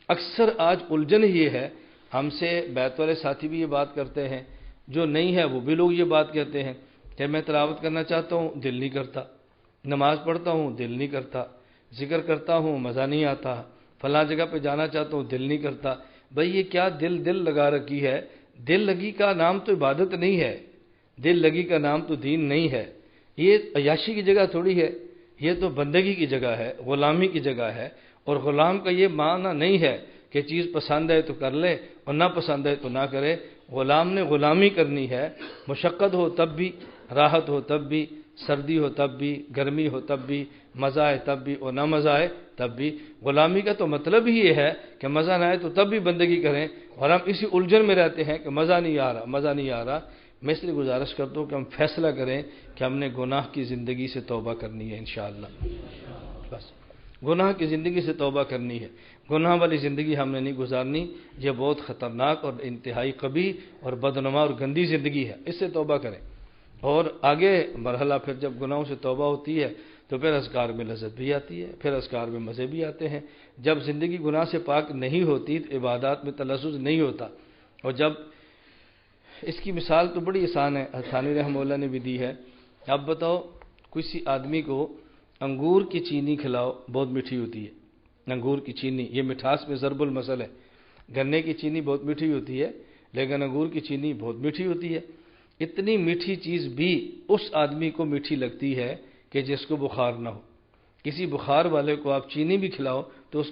اکثر آج الجھن یہ ہے، ہم سے بیت والے ساتھی بھی یہ بات کرتے ہیں، جو نہیں ہے وہ بھی لوگ یہ بات کہتے ہیں کہ میں تلاوت کرنا چاہتا ہوں دل نہیں کرتا، نماز پڑھتا ہوں دل نہیں کرتا، ذکر کرتا ہوں مزہ نہیں آتا، فلاں جگہ پہ جانا چاہتا ہوں دل نہیں کرتا۔ بھئی یہ کیا دل لگا رکھی ہے؟ دل لگی کا نام تو عبادت نہیں ہے، دل لگی کا نام تو دین نہیں ہے، یہ عیاشی کی جگہ تھوڑی ہے، یہ تو بندگی کی جگہ ہے، غلامی کی جگہ ہے۔ اور غلام کا یہ معنی نہیں ہے کہ چیز پسند ہے تو کر لے اور نہ پسند ہے تو نہ کرے۔ غلام نے غلامی کرنی ہے، مشقت ہو تب بھی، راحت ہو تب بھی، سردی ہو تب بھی، گرمی ہو تب بھی، مزہ آئے تب بھی اور نہ مزہ آئے تب بھی۔ غلامی کا تو مطلب ہی یہ ہے کہ مزہ نہ آئے تو تب بھی بندگی کریں، اور ہم اسی الجھن میں رہتے ہیں کہ مزہ نہیں آ رہا، مزہ نہیں آ رہا۔ میں اس لیے گزارش کرتا ہوں کہ ہم فیصلہ کریں کہ ہم نے گناہ کی زندگی سے توبہ کرنی ہے انشاءاللہ، بس گناہ کی زندگی سے توبہ کرنی ہے، گناہ والی زندگی ہم نے نہیں گزارنی، یہ بہت خطرناک اور انتہائی قبیح اور بدنما اور گندی زندگی ہے، اس سے توبہ کریں۔ اور آگے مرحلہ پھر جب گناہوں سے توبہ ہوتی ہے تو پھر اذکار میں لذت بھی آتی ہے، پھر اذکار میں مزے بھی آتے ہیں۔ جب زندگی گناہ سے پاک نہیں ہوتی تو عبادات میں تلذذ نہیں ہوتا، اور جب اس کی مثال تو بڑی آسان ہے، تھانوی رحمہ اللہ نے بھی دی ہے۔ اب بتاؤ کسی آدمی کو انگور کی چینی کھلاؤ، بہت میٹھی ہوتی ہے، انگور کی چینی، یہ مٹھاس میں ضرب المثل ہے۔ گنے کی چینی بہت میٹھی ہوتی ہے لیکن انگور کی چینی بہت میٹھی ہوتی ہے۔ اتنی میٹھی چیز بھی اس آدمی کو میٹھی لگتی ہے کہ جس کو بخار نہ ہو۔ کسی بخار والے کو آپ چینی بھی کھلاؤ تو اس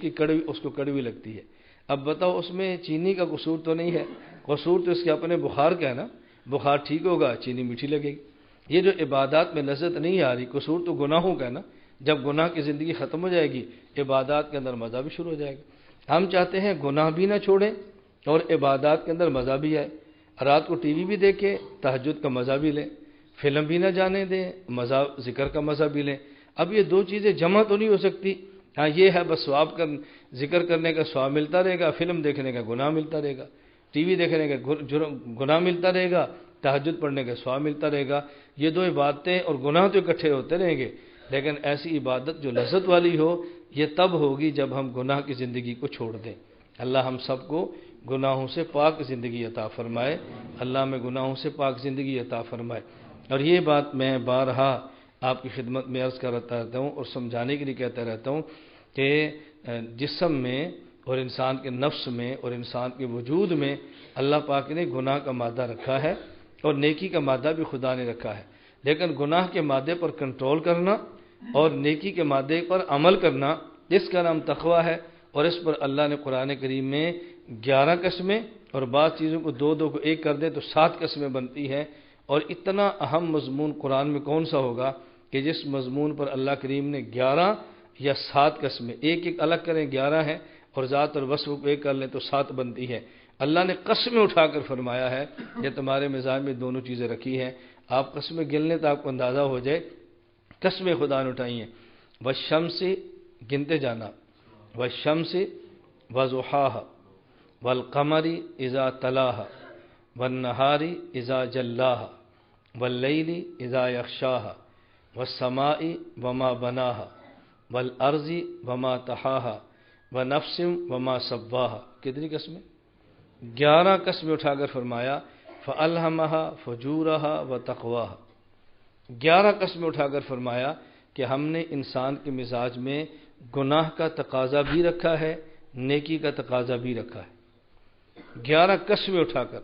کو کڑوی لگتی ہے۔ اب بتاؤ اس میں چینی کا قصور تو نہیں ہے، قصور تو اس کے اپنے بخار کا ہے نا، بخار ٹھیک ہوگا چینی میٹھی لگے گی۔ یہ جو عبادات میں لذت نہیں آ رہی، قصور تو گناہوں کا ہے نا، جب گناہ کی زندگی ختم ہو جائے گی عبادات کے اندر مزہ بھی شروع ہو جائے گا۔ ہم چاہتے ہیں گناہ بھی نہ چھوڑیں اور عبادات کے اندر مزہ بھی آئے، رات کو ٹی وی بھی دیکھیں، تہجد کا مزہ بھی لیں، فلم بھی نہ جانے دیں، مزہ ذکر کا مزہ بھی لیں۔ اب یہ دو چیزیں جمع تو نہیں ہو سکتی۔ ہاں یہ ہے بس ثواب کا، ذکر کرنے کا ثواب ملتا رہے گا، فلم دیکھنے کا گناہ ملتا رہے گا، ٹی وی دیکھنے کا گناہ ملتا رہے گا، تہجد پڑھنے کا ثواب ملتا رہے گا۔ یہ دو عبادتیں اور گناہ تو اکٹھے ہوتے رہیں گے، لیکن ایسی عبادت جو لذت والی ہو یہ تب ہوگی جب ہم گناہ کی زندگی کو چھوڑ دیں۔ اللہ ہم سب کو گناہوں سے پاک زندگی عطا فرمائے، اللہ میں گناہوں سے پاک زندگی عطا فرمائے۔ اور یہ بات میں بارہا آپ کی خدمت میں عرض کرتا رہتا ہوں اور سمجھانے کے لیے کہتا رہتا ہوں کہ جسم میں اور انسان کے نفس میں اور انسان کے وجود میں اللہ پاک نے گناہ کا مادہ رکھا ہے اور نیکی کا مادہ بھی خدا نے رکھا ہے، لیکن گناہ کے مادے پر کنٹرول کرنا اور نیکی کے مادے پر عمل کرنا، اس کا نام تقوی ہے۔ اور اس پر اللہ نے قرآن کریم میں 11 قسمیں اور بعض چیزوں کو 2 کو 1 کر دیں تو 7 قسمیں بنتی ہیں۔ اور اتنا اہم مضمون قرآن میں کون سا ہوگا کہ جس مضمون پر اللہ کریم نے 11 یا 7 قسمیں، ایک الگ کریں 11 ہیں اور ذات اور وصف کو 1 کر لیں تو 7 بنتی ہے۔ اللہ نے قسمیں اٹھا کر فرمایا ہے یہ تمہارے مزاج میں دونوں چیزیں رکھی ہیں، آپ قسمیں گن لیں تو آپ کو اندازہ ہو جائے قسمیں خدا نے اٹھائی ہیں۔ والشمس گنتے جانا، والشمس وضحاها والقمر اذا تلاها والنهار اذا جلاها واللیل اذا یغشاها والسماء وما بناها والارض وما طحاها ونفس وما سواها۔ کتنی قسمیں؟ 11 قسمیں اٹھا کر فرمایا فألہمها فجورها وتقواها۔ 11 قسمیں اٹھا کر فرمایا کہ ہم نے انسان کے مزاج میں گناہ کا تقاضا بھی رکھا ہے، نیکی کا تقاضا بھی رکھا ہے۔ 11 قسمیں اٹھا کر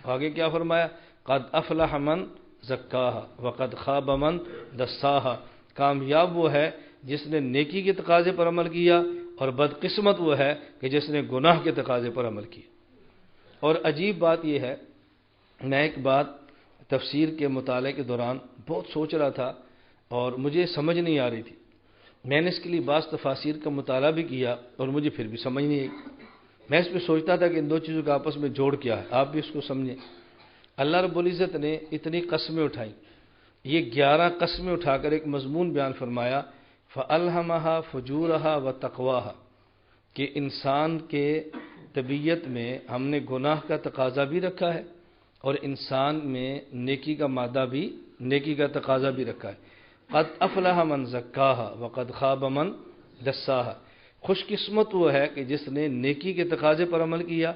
آگے کیا فرمایا؟ قد افلح من زکاہا وقد خاب من دساہا۔ کامیاب وہ ہے جس نے نیکی کے تقاضے پر عمل کیا اور بدقسمت وہ ہے کہ جس نے گناہ کے تقاضے پر عمل کیا۔ اور عجیب بات یہ ہے، میں ایک بات تفسیر کے مطالعے کے دوران بہت سوچ رہا تھا اور مجھے سمجھ نہیں آ رہی تھی، میں نے اس کے لیے بعض تفاسیر کا مطالعہ بھی کیا اور مجھے پھر بھی سمجھ نہیں آئی۔ میں اس پہ سوچتا تھا کہ ان دو چیزوں کا آپس میں جوڑ کیا ہے، آپ بھی اس کو سمجھیں۔ اللہ رب العزت نے اتنی قسمیں اٹھائیں، یہ 11 قسمیں اٹھا کر ایک مضمون بیان فرمایا فَأَلْهَمَهَا فُجُورَهَا وَتَقْوَاهَا، کہ انسان کے طبیعت میں ہم نے گناہ کا تقاضا بھی رکھا ہے اور انسان میں نیکی کا مادہ بھی، نیکی کا تقاضا بھی رکھا ہے۔ قد افلح من زکاہا وقد خاب من دساہا۔ خوش قسمت وہ ہے کہ جس نے نیکی کے تقاضے پر عمل کیا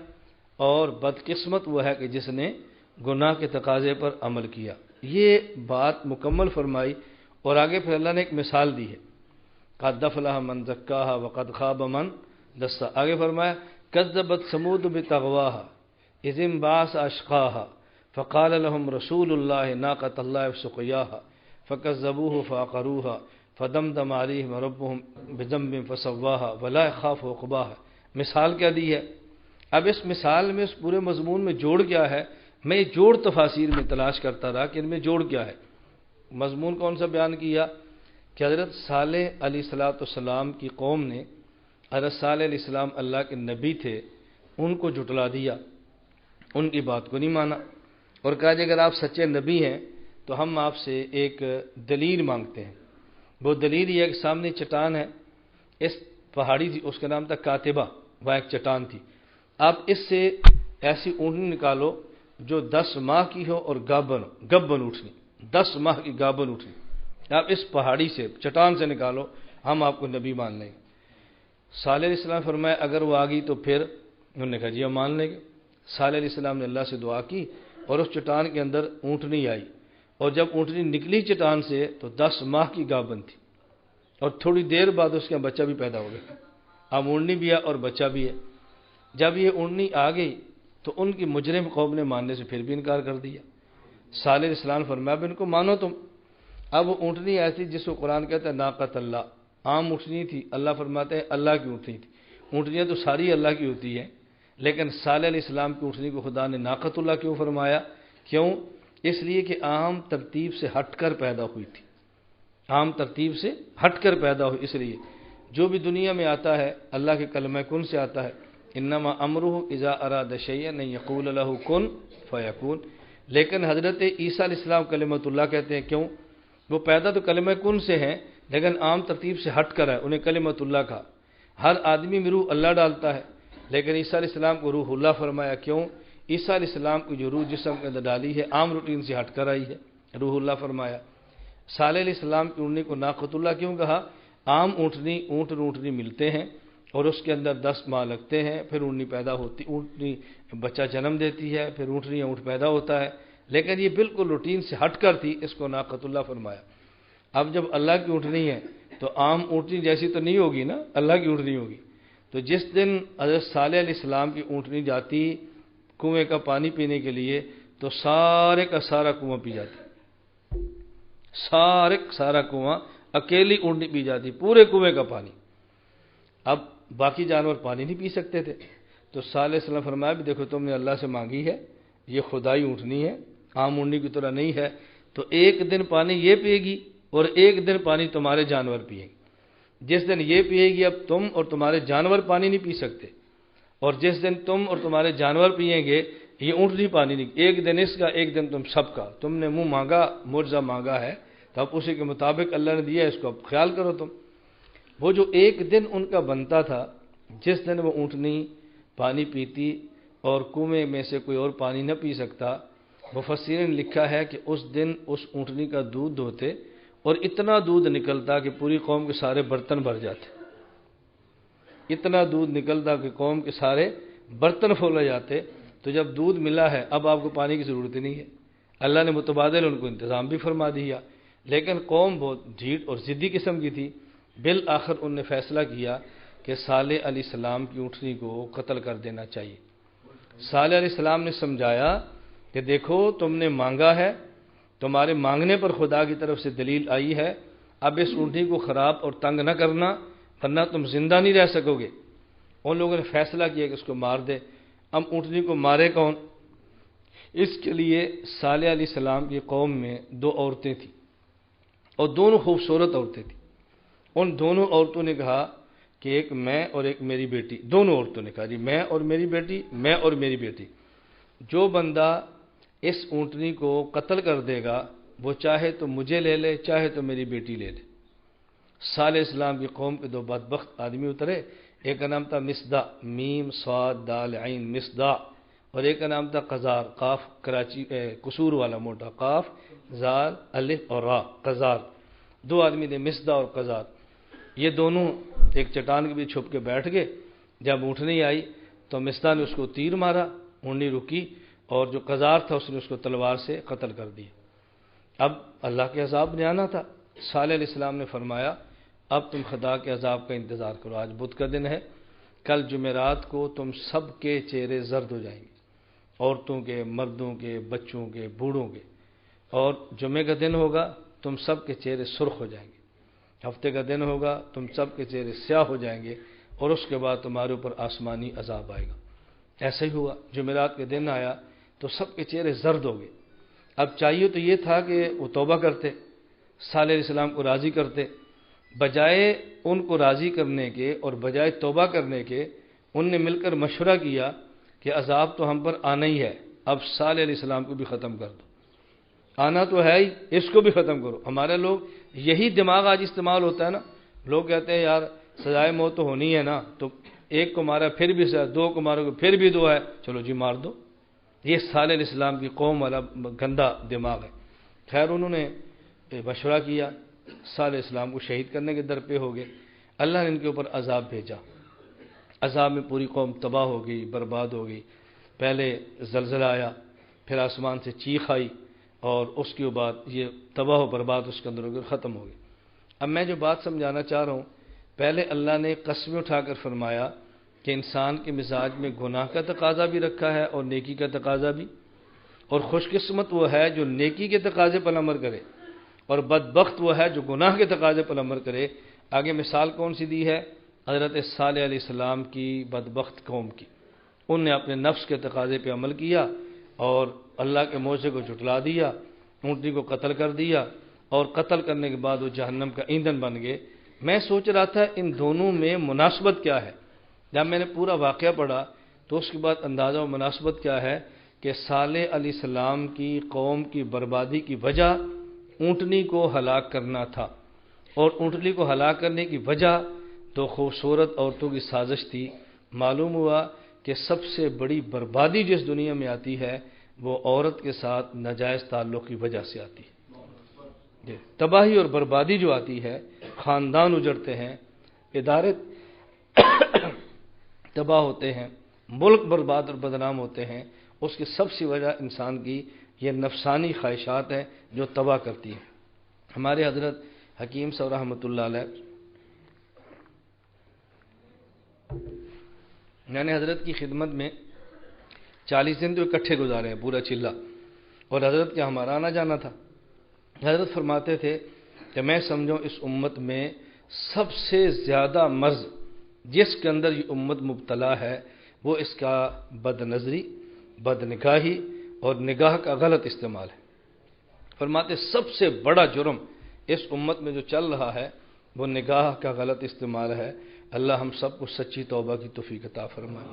اور بدقسمت وہ ہے کہ جس نے گناہ کے تقاضے پر عمل کیا۔ یہ بات مکمل فرمائی اور آگے پھر اللہ نے ایک مثال دی ہے، قد افلح من زکاہا وقد خاب من دساہا۔ آگے فرمایا کذبت ثمود بطغواہا اذ انبعث اشقاہا فقال لهم رسول اللہ ناقۃ اللہ وسقیاہا فکذبوہ فعقروہا فدمدم علیہم ربہم بذنب فسواہا ولا یخاف عقباہا۔ مثال کیا دی ہے؟ اب اس مثال میں اس پورے مضمون میں جوڑ کیا ہے؟ میں یہ جوڑ تفاسیر میں تلاش کرتا رہا کہ ان میں جوڑ کیا ہے۔ مضمون کون سا بیان کیا کہ حضرت صالح علیہ السلام کی قوم نے، حضرت صالح علیہ السلام اللہ کے نبی تھے، ان کو جھٹلا دیا، ان کی بات کو نہیں مانا اور کہا جی اگر آپ سچے نبی ہیں تو ہم آپ سے ایک دلیل مانگتے ہیں۔ وہ دلیل یہ ہے کہ سامنے چٹان ہے، اس پہاڑی تھی، اس کا نام تھا کاتبہ، وہاں ایک چٹان تھی، آپ اس سے ایسی اونٹنی نکالو جو 10 ماہ کی ہو اور گبن اونٹنی، 10 ماہ کی گابن اونٹنی، آپ اس پہاڑی سے، چٹان سے نکالو، ہم آپ کو نبی مان لیں گے۔ صالح علیہ السلام فرمایا اگر وہ آ گئی تو پھر انہوں نے کہا جی ہم مان لیں گے۔ صالح علیہ السلام نے اللہ سے دعا کی اور اس چٹان کے اندر اونٹنی آئی، اور جب اونٹنی نکلی چٹان سے تو 10 ماہ کی گابن تھی، اور تھوڑی دیر بعد اس کا بچہ بھی پیدا ہو گیا۔ اب اونٹنی بھی ہے اور بچہ بھی ہے۔ جب یہ اونٹنی آ گئی تو ان کی مجرم قوم نے ماننے سے پھر بھی انکار کر دیا۔ صالح علیہ السلام نے فرمایا اب ان کو مانو تم۔ اب وہ اونٹنی ایسی جس کو قرآن کہتا ہے ناقۃ اللہ، عام اونٹنی تھی، اللہ فرماتے ہیں اللہ کی اونٹنی تھی۔ اونٹنیاں تو ساری اللہ کی ہوتی ہیں، لیکن صالح علیہ السلام کی اونٹنی کو خدا نے ناقۃ اللہ کیوں فرمایا؟ کیوں؟ اس لیے کہ عام ترتیب سے ہٹ کر پیدا ہوئی تھی، عام ترتیب سے ہٹ کر پیدا ہوئی۔ اس لیے جو بھی دنیا میں آتا ہے اللہ کے کلمہ کن سے آتا ہے، انما امرہ اذا اراد شیئا ان یقول لہ کن فیکون۔ لیکن حضرت عیسیٰ علیہ السلام کلمۃ اللہ کہتے ہیں، کیوں؟ وہ پیدا تو کلمہ کن سے ہیں لیکن عام ترتیب سے ہٹ کر ہے، انہیں کلمۃ اللہ کہا۔ ہر آدمی میں روح اللہ ڈالتا ہے، لیکن عیسیٰ علیہ السلام کو روح اللہ فرمایا۔ کیوں؟ عیسیٰ علیہ السلام کی جو روح جسم کے اندر ڈالی ہے عام روٹین سے ہٹ کر آئی ہے، روح اللہ فرمایا۔ صالح علیہ السلام کی اونٹنی کو ناقۃ اللہ کیوں کہا؟ عام اونٹنی اونٹنی ملتے ہیں اور اس کے اندر 10 ماہ لگتے ہیں، پھر اونٹنی پیدا ہوتی، اونٹنی بچہ جنم دیتی ہے، پھر اونٹنی اونٹ پیدا ہوتا ہے، لیکن یہ بالکل روٹین سے ہٹ کر تھی، اس کو ناقۃ اللہ فرمایا۔ اب جب اللہ کی اونٹنی ہے تو عام اونٹنی جیسی تو نہیں ہوگی نا، اللہ کی اونٹنی ہوگی۔ تو جس دن حضرت صالح علیہ السلام کی اونٹنی جاتی کنویں کا پانی پینے کے لیے تو سارے کا سارا کنواں پی جاتی، سارا کنواں اکیلی اونٹنی پی جاتی، پورے کنویں کا پانی۔ اب باقی جانور پانی نہیں پی سکتے تھے، تو صالح علیہ السلام فرمایا بھی دیکھو تم نے اللہ سے مانگی ہے، یہ خدائی اونٹنی ہے، عام اونٹنی کی طرح نہیں ہے، تو ایک دن پانی یہ پیے گی اور ایک دن پانی تمہارے جانور پیئیں گے۔ جس دن یہ پیے گی اب تم اور تمہارے جانور پانی نہیں پی سکتے، اور جس دن تم اور تمہارے جانور پیئیں گے یہ اونٹنی پانی نہیں، ایک دن اس کا ایک دن تم سب کا۔ تم نے منہ مانگا، معجزہ مانگا ہے، تو اب اسی کے مطابق اللہ نے دیا، اس کو اب خیال کرو تم۔ وہ جو ایک دن ان کا بنتا تھا جس دن وہ اونٹنی پانی پیتی اور کنویں میں سے کوئی اور پانی نہ پی سکتا، مفسرین نے لکھا ہے کہ اس دن اس اونٹنی کا دودھ دھوتے اور اتنا دودھ نکلتا کہ پوری قوم کے سارے برتن بھر جاتے، اتنا دودھ نکلتا کہ قوم کے سارے برتن پھول جاتے۔ تو جب دودھ ملا ہے اب آپ کو پانی کی ضرورت نہیں ہے، اللہ نے متبادل ان کو انتظام بھی فرما دیا، لیکن قوم بہت ڈھیٹ اور ضدی قسم کی تھی۔ بالآخر ان نے فیصلہ کیا کہ صالح علیہ السلام کی اونٹنی کو قتل کر دینا چاہیے۔ صالح علیہ السلام نے سمجھایا کہ دیکھو تم نے مانگا ہے، تمہارے مانگنے پر خدا کی طرف سے دلیل آئی ہے، اب اس اونٹنی کو خراب اور تنگ نہ کرنا ورنہ تم زندہ نہیں رہ سکو گے۔ ان لوگوں نے فیصلہ کیا کہ اس کو مار دے۔ اب اونٹنی کو مارے کون؟ اس کے لیے صالح علیہ السلام کی قوم میں 2 عورتیں تھیں اور دونوں خوبصورت عورتیں تھیں۔ ان دونوں عورتوں نے کہا کہ ایک میں اور ایک میری بیٹی، دونوں عورتوں نے کہا جی میں اور میری بیٹی، میں اور میری بیٹی، جو بندہ اس اونٹنی کو قتل کر دے گا وہ چاہے تو مجھے لے لے چاہے تو میری بیٹی لے لے۔ صالح علیہ السلام کی قوم کے 2 بدبخت آدمی اترے، ایک کا نام تھا مصدع، میم صاد دال عین مصدع، اور ایک کا نام تھا قزار، قاف کراچی قصور والا موٹا، قاف زال الف اور را، قزار۔ 2 آدمی تھے مصدع اور قزار، یہ دونوں ایک چٹان کے بیچ چھپ کے بیٹھ گئے۔ جب اونٹنی آئی تو مصدع نے اس کو تیر مارا، اونٹنی رکی، اور جو قزار تھا اس نے اس کو تلوار سے قتل کر دیا۔ اب اللہ کے عذاب نے آنا تھا۔ صالح علیہ السلام نے فرمایا اب تم خدا کے عذاب کا انتظار کرو، آج بدھ کا دن ہے، کل جمعرات کو تم سب کے چہرے زرد ہو جائیں گے، عورتوں کے، مردوں کے، بچوں کے، بوڑھوں کے، اور جمعے کا دن ہوگا تم سب کے چہرے سرخ ہو جائیں گے، ہفتے کا دن ہوگا تم سب کے چہرے سیاہ ہو جائیں گے، اور اس کے بعد تمہارے اوپر آسمانی عذاب آئے گا۔ ایسا ہی ہوا، جمعرات کے دن آیا تو سب کے چہرے زرد ہو گئے۔ اب چاہیے تو یہ تھا کہ وہ توبہ کرتے، صالح علیہ السلام کو راضی کرتے، بجائے ان کو راضی کرنے کے اور بجائے توبہ کرنے کے ان نے مل کر مشورہ کیا کہ عذاب تو ہم پر آنا ہی ہے، اب صالح علیہ السلام کو بھی ختم کر دو، آنا تو ہے ہی، اس کو بھی ختم کرو۔ ہمارے لوگ یہی دماغ آج استعمال ہوتا ہے نا، لوگ کہتے ہیں یار سزائے موت تو ہونی ہے نا، تو ایک کو مارا پھر بھی سزا، 2 کو مارو گے پھر بھی 2 ہے، چلو جی مار دو۔ یہ صالح علیہ السلام کی قوم والا گندا دماغ ہے۔ خیر انہوں نے مشورہ کیا، صالح علیہ السلام کو شہید کرنے کے در پہ ہو گئے۔ اللہ نے ان کے اوپر عذاب بھیجا، عذاب میں پوری قوم تباہ ہو گئی، برباد ہو گئی۔ پہلے زلزلہ آیا، پھر آسمان سے چیخ آئی اور اس کے بعد یہ تباہ و برباد اس کے اندر ہو گئی، ختم ہو گئی۔ اب میں جو بات سمجھانا چاہ رہا ہوں، پہلے اللہ نے قسمیں اٹھا کر فرمایا کہ انسان کے مزاج میں گناہ کا تقاضا بھی رکھا ہے اور نیکی کا تقاضا بھی، اور خوش قسمت وہ ہے جو نیکی کے تقاضے پر عمل کرے، اور بدبخت وہ ہے جو گناہ کے تقاضے پر عمل کرے۔ آگے مثال کون سی دی ہے؟ حضرت صالح علیہ السلام کی بدبخت قوم کی۔ ان نے اپنے نفس کے تقاضے پہ عمل کیا اور اللہ کے موعظے کو جھٹلا دیا، اونٹنی کو قتل کر دیا، اور قتل کرنے کے بعد وہ جہنم کا ایندھن بن گئے۔ میں سوچ رہا تھا ان دونوں میں مناسبت کیا ہے۔ جب میں نے پورا واقعہ پڑھا تو اس کے بعد اندازہ و مناسبت کیا ہے کہ صالح علیہ السلام کی قوم کی بربادی کی وجہ اونٹنی کو ہلاک کرنا تھا، اور اونٹنی کو ہلاک کرنے کی وجہ تو خوبصورت عورتوں کی سازش تھی۔ معلوم ہوا کہ سب سے بڑی بربادی جس دنیا میں آتی ہے وہ عورت کے ساتھ ناجائز تعلق کی وجہ سے آتی ہے۔ تباہی اور بربادی جو آتی ہے، خاندان اجڑتے ہیں، ادارے تباہ ہوتے ہیں، ملک برباد اور بدنام ہوتے ہیں، اس کی سب سے وجہ انسان کی یہ نفسانی خواہشات ہیں جو تباہ کرتی ہیں۔ ہمارے حضرت حکیم صاحب رحمۃ اللہ علیہ، میں نے حضرت کی خدمت میں 40 دن تو اکٹھے گزارے ہیں، پورا چلا، اور حضرت کے ہمارا آنا جانا تھا۔ حضرت فرماتے تھے کہ میں سمجھوں اس امت میں سب سے زیادہ مرض جس کے اندر یہ امت مبتلا ہے وہ اس کا بد نظری، بد نگاہی اور نگاہ کا غلط استعمال ہے۔ فرماتے سب سے بڑا جرم اس امت میں جو چل رہا ہے وہ نگاہ کا غلط استعمال ہے۔ اللہ ہم سب کو سچی توبہ کی توفیق عطا فرمائے،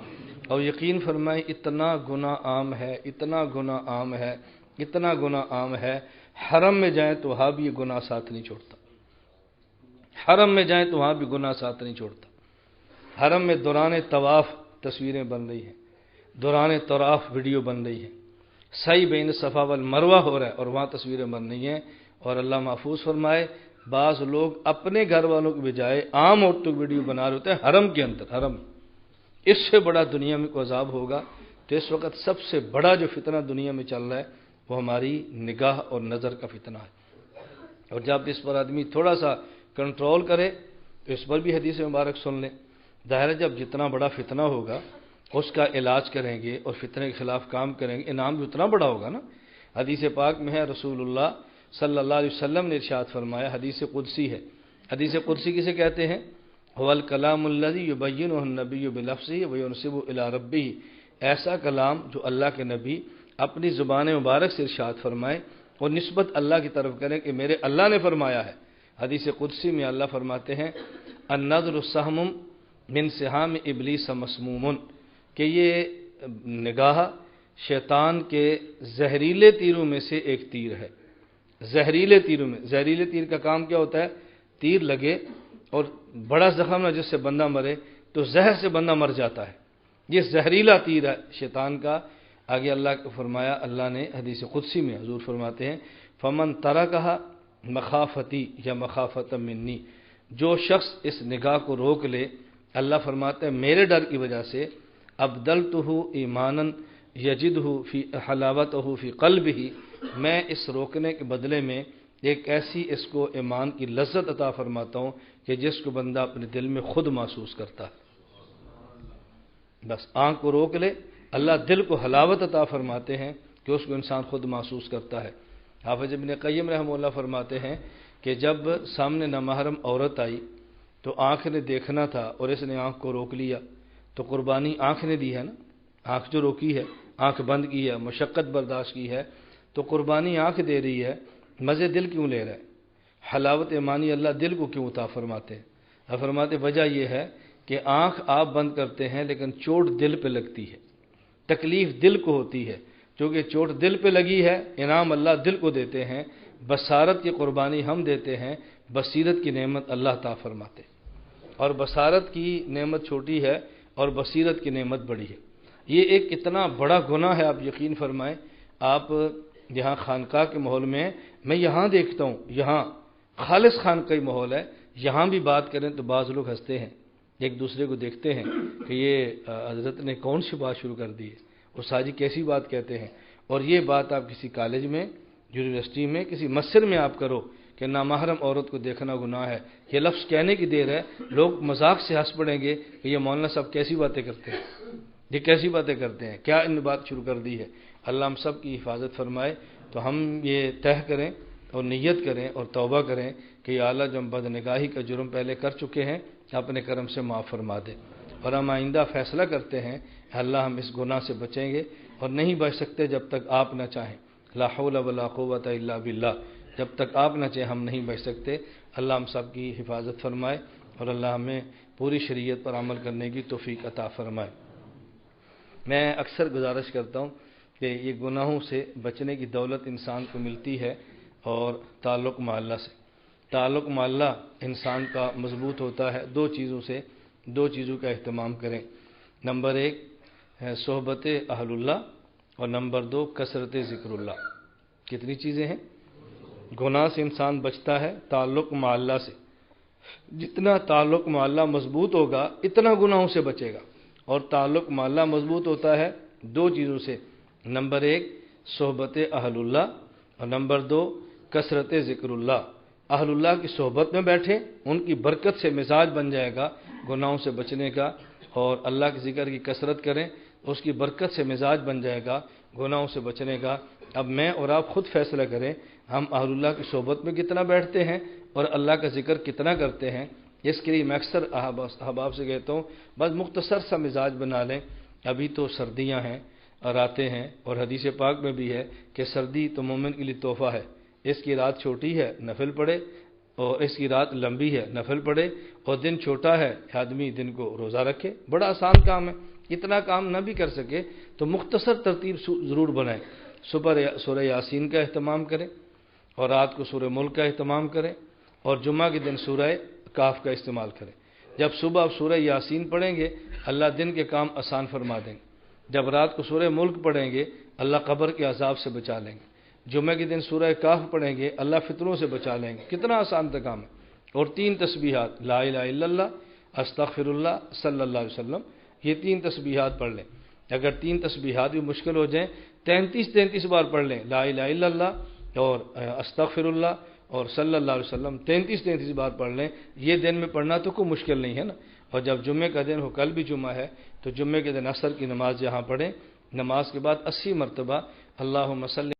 اور یقین فرمائے اتنا گناہ عام ہے، اتنا گناہ عام ہے، اتنا گناہ عام ہے، حرم میں جائیں تو وہاں بھی یہ گناہ ساتھ نہیں چھوڑتا، حرم میں جائیں تو وہاں بھی گناہ ساتھ نہیں چھوڑتا۔ حرم میں دوران طواف تصویریں بن رہی ہیں، دوران طواف ویڈیو بن رہی ہے، سعی بین صفا والمروہ ہو رہا ہے اور وہاں تصویریں بن رہی ہیں، اور اللہ محفوظ فرمائے بعض لوگ اپنے گھر والوں کے بجائے عام عورتوں کی ویڈیو بنا رہے ہوتے ہیں حرم کے اندر۔ حرم اس سے بڑا دنیا میں کوئی عذاب ہوگا؟ تو اس وقت سب سے بڑا جو فتنہ دنیا میں چل رہا ہے وہ ہماری نگاہ اور نظر کا فتنہ ہے، اور جب اس پر آدمی تھوڑا سا کنٹرول کرے تو اس پر بھی حدیث مبارک سن لیں۔ ظاہر ہے جب جتنا بڑا فتنہ ہوگا اس کا علاج کریں گے اور فتنے کے خلاف کام کریں گے، انعام بھی اتنا بڑا ہوگا نا۔ حدیث پاک میں ہے، رسول اللہ صلی اللہ علیہ وسلم نے ارشاد فرمایا، حدیث قدسی ہے۔ حدیث قدسی کسے کہتے ہیں؟ هو الکلام الذی یبینہ النبی بلفظہ وینسب الی ربہ، ایسا کلام جو اللہ کے نبی اپنی زبان مبارک سے ارشاد فرمائے اور نسبت اللہ کی طرف کریں کہ میرے اللہ نے فرمایا ہے۔ حدیث قدسی میں اللہ فرماتے ہیں النظر سہم من سہام ابلیس مسموم، کہ یہ نگاہ شیطان کے زہریلے تیروں میں سے ایک تیر ہے۔ زہریلے تیروں میں، زہریلے تیر کا کام کیا ہوتا ہے؟ تیر لگے اور بڑا زخم ہے جس سے بندہ مرے تو زہر سے بندہ مر جاتا ہے، یہ زہریلا تیر ہے شیطان کا۔ آگے اللہ کو فرمایا، اللہ نے حدیث قدسی میں حضور فرماتے ہیں فمن ترکھا مخافتی یا مخافۃ منی، جو شخص اس نگاہ کو روک لے، اللہ فرماتے ہیں میرے ڈر کی وجہ سے ابدلتہ ایمانا یجدہ فی حلاوتہ فی قلبہ، میں اس روکنے کے بدلے میں ایک ایسی اس کو ایمان کی لذت عطا فرماتا ہوں کہ جس کو بندہ اپنے دل میں خود محسوس کرتا ہے۔ بس آنکھ کو روک لے، اللہ دل کو حلاوت عطا فرماتے ہیں کہ اس کو انسان خود محسوس کرتا ہے۔ حافظ ابن قیم رحمہ اللہ فرماتے ہیں کہ جب سامنے نامحرم عورت آئی تو آنکھ نے دیکھنا تھا اور اس نے آنکھ کو روک لیا، تو قربانی آنکھ نے دی ہے نا، آنکھ جو روکی ہے، آنکھ بند کی ہے، مشقت برداشت کی ہے، تو قربانی آنکھ دے رہی ہے، مزے دل کیوں لے رہا ہے؟ حلاوت ایمانی اللہ دل کو کیوں عطا فرماتے ہیں؟ فرماتے وجہ یہ ہے کہ آنکھ آپ بند کرتے ہیں لیکن چوٹ دل پہ لگتی ہے، تکلیف دل کو ہوتی ہے، چونکہ چوٹ دل پہ لگی ہے، انعام اللہ دل کو دیتے ہیں، بصارت کی قربانی ہم دیتے ہیں، بصیرت کی نعمت اللہ عطا فرماتے، اور بصارت کی نعمت چھوٹی ہے اور بصیرت کی نعمت بڑی ہے۔ یہ ایک اتنا بڑا گناہ ہے، آپ یقین فرمائیں۔ آپ یہاں خانقاہ کے ماحول میں، میں یہاں دیکھتا ہوں، یہاں خالص خانقاہی ماحول ہے، یہاں بھی بات کریں تو بعض لوگ ہنستے ہیں، ایک دوسرے کو دیکھتے ہیں کہ یہ حضرت نے کون سی بات شروع کر دی ہے، اور ساجی کیسی بات کہتے ہیں، اور یہ بات آپ کسی کالج میں، یونیورسٹی میں، کسی مسجد میں آپ کرو کہ نامحرم عورت کو دیکھنا گناہ ہے، یہ لفظ کہنے کی دیر ہے، لوگ مذاق سے ہنس پڑیں گے کہ یہ مولانا صاحب کیسی باتیں کرتے ہیں، یہ کیسی باتیں کرتے ہیں، کیا ان بات شروع کر دی ہے۔ اللہ ہم سب کی حفاظت فرمائے۔ تو ہم یہ طے کریں اور نیت کریں اور توبہ کریں کہ یا اللہ جو ہم بدنگاہی کا جرم پہلے کر چکے ہیں اپنے کرم سے معاف فرما دے، اور ہم آئندہ فیصلہ کرتے ہیں اللہ ہم اس گناہ سے بچیں گے اور نہیں بچ سکتے جب تک آپ نہ چاہیں، لا حول ولا قوت الا باللہ، جب تک آپ نہ چاہیں ہم نہیں بچ سکتے۔ اللہ ہم سب کی حفاظت فرمائے اور اللہ ہمیں پوری شریعت پر عمل کرنے کی توفیق عطا فرمائے۔ میں اکثر گزارش کرتا ہوں کہ یہ گناہوں سے بچنے کی دولت انسان کو ملتی ہے اور تعلق معلّہ سے۔ تعلق معلّہ انسان کا مضبوط ہوتا ہے دو چیزوں سے، دو چیزوں کا اہتمام کریں۔ نمبر ایک صحبت اہل اللہ اور نمبر دو کثرت ذکر اللہ۔ کتنی چیزیں ہیں؟ گناہ سے انسان بچتا ہے تعلق معلّہ سے، جتنا تعلق معلّہ مضبوط ہوگا اتنا گناہوں سے بچے گا، اور تعلق معلّہ مضبوط ہوتا ہے دو چیزوں سے، نمبر ایک صحبت اہل اللہ اور نمبر دو کثرت ذکر اللہ۔ اہل اللہ کی صحبت میں بیٹھیں، ان کی برکت سے مزاج بن جائے گا گناہوں سے بچنے کا، اور اللہ کے ذکر کی کثرت کریں، اس کی برکت سے مزاج بن جائے گا گناہوں سے بچنے کا۔ اب میں اور آپ خود فیصلہ کریں ہم اہل اللہ کی صحبت میں کتنا بیٹھتے ہیں اور اللہ کا ذکر کتنا کرتے ہیں۔ اس کے لیے میں اکثر احباب سے کہتا ہوں بس مختصر سا مزاج بنا لیں۔ ابھی تو سردیاں ہیں اور آتے ہیں، اور حدیث پاک میں بھی ہے کہ سردی تو مومن کے لیے تحفہ ہے، اس کی رات چھوٹی ہے نفل پڑھے، اور اس کی رات لمبی ہے نفل پڑھے، اور دن چھوٹا ہے آدمی دن کو روزہ رکھے۔ بڑا آسان کام ہے، اتنا کام نہ بھی کر سکے تو مختصر ترتیب ضرور بنائیں۔ صبح سورہ یاسین کا اہتمام کریں اور رات کو سورہ ملک کا اہتمام کریں، اور جمعہ کے دن سورہ کاف کا استعمال کریں۔ جب صبح آپ سورہ یاسین پڑھیں گے اللہ دن کے کام آسان فرما دیں گے، جب رات کو سورہ ملک پڑھیں گے اللہ قبر کے عذاب سے بچا لیں گے، جمعہ کے دن سورہ کاف پڑھیں گے اللہ فتنوں سے بچا لیں گے۔ کتنا آسان تھا کام ہے۔ اور 3 تسبیحات لا الہ الا اللہ، استغفر اللہ، صلی اللہ علیہ وسلم، یہ 3 تسبیحات پڑھ لیں۔ اگر 3 تسبیحات بھی مشکل ہو جائیں 33 بار پڑھ لیں، لا الہ الا اللہ اور استغفر اللہ اور صلی اللہ علیہ وسلم 33 بار پڑھ لیں۔ یہ دن میں پڑھنا تو کوئی مشکل نہیں ہے نا۔ اور جب جمعے کا دن ہو، کل بھی جمعہ ہے، تو جمعے کے دن عصر کی نماز یہاں پڑھیں، نماز کے بعد 80 مرتبہ اللہم صلی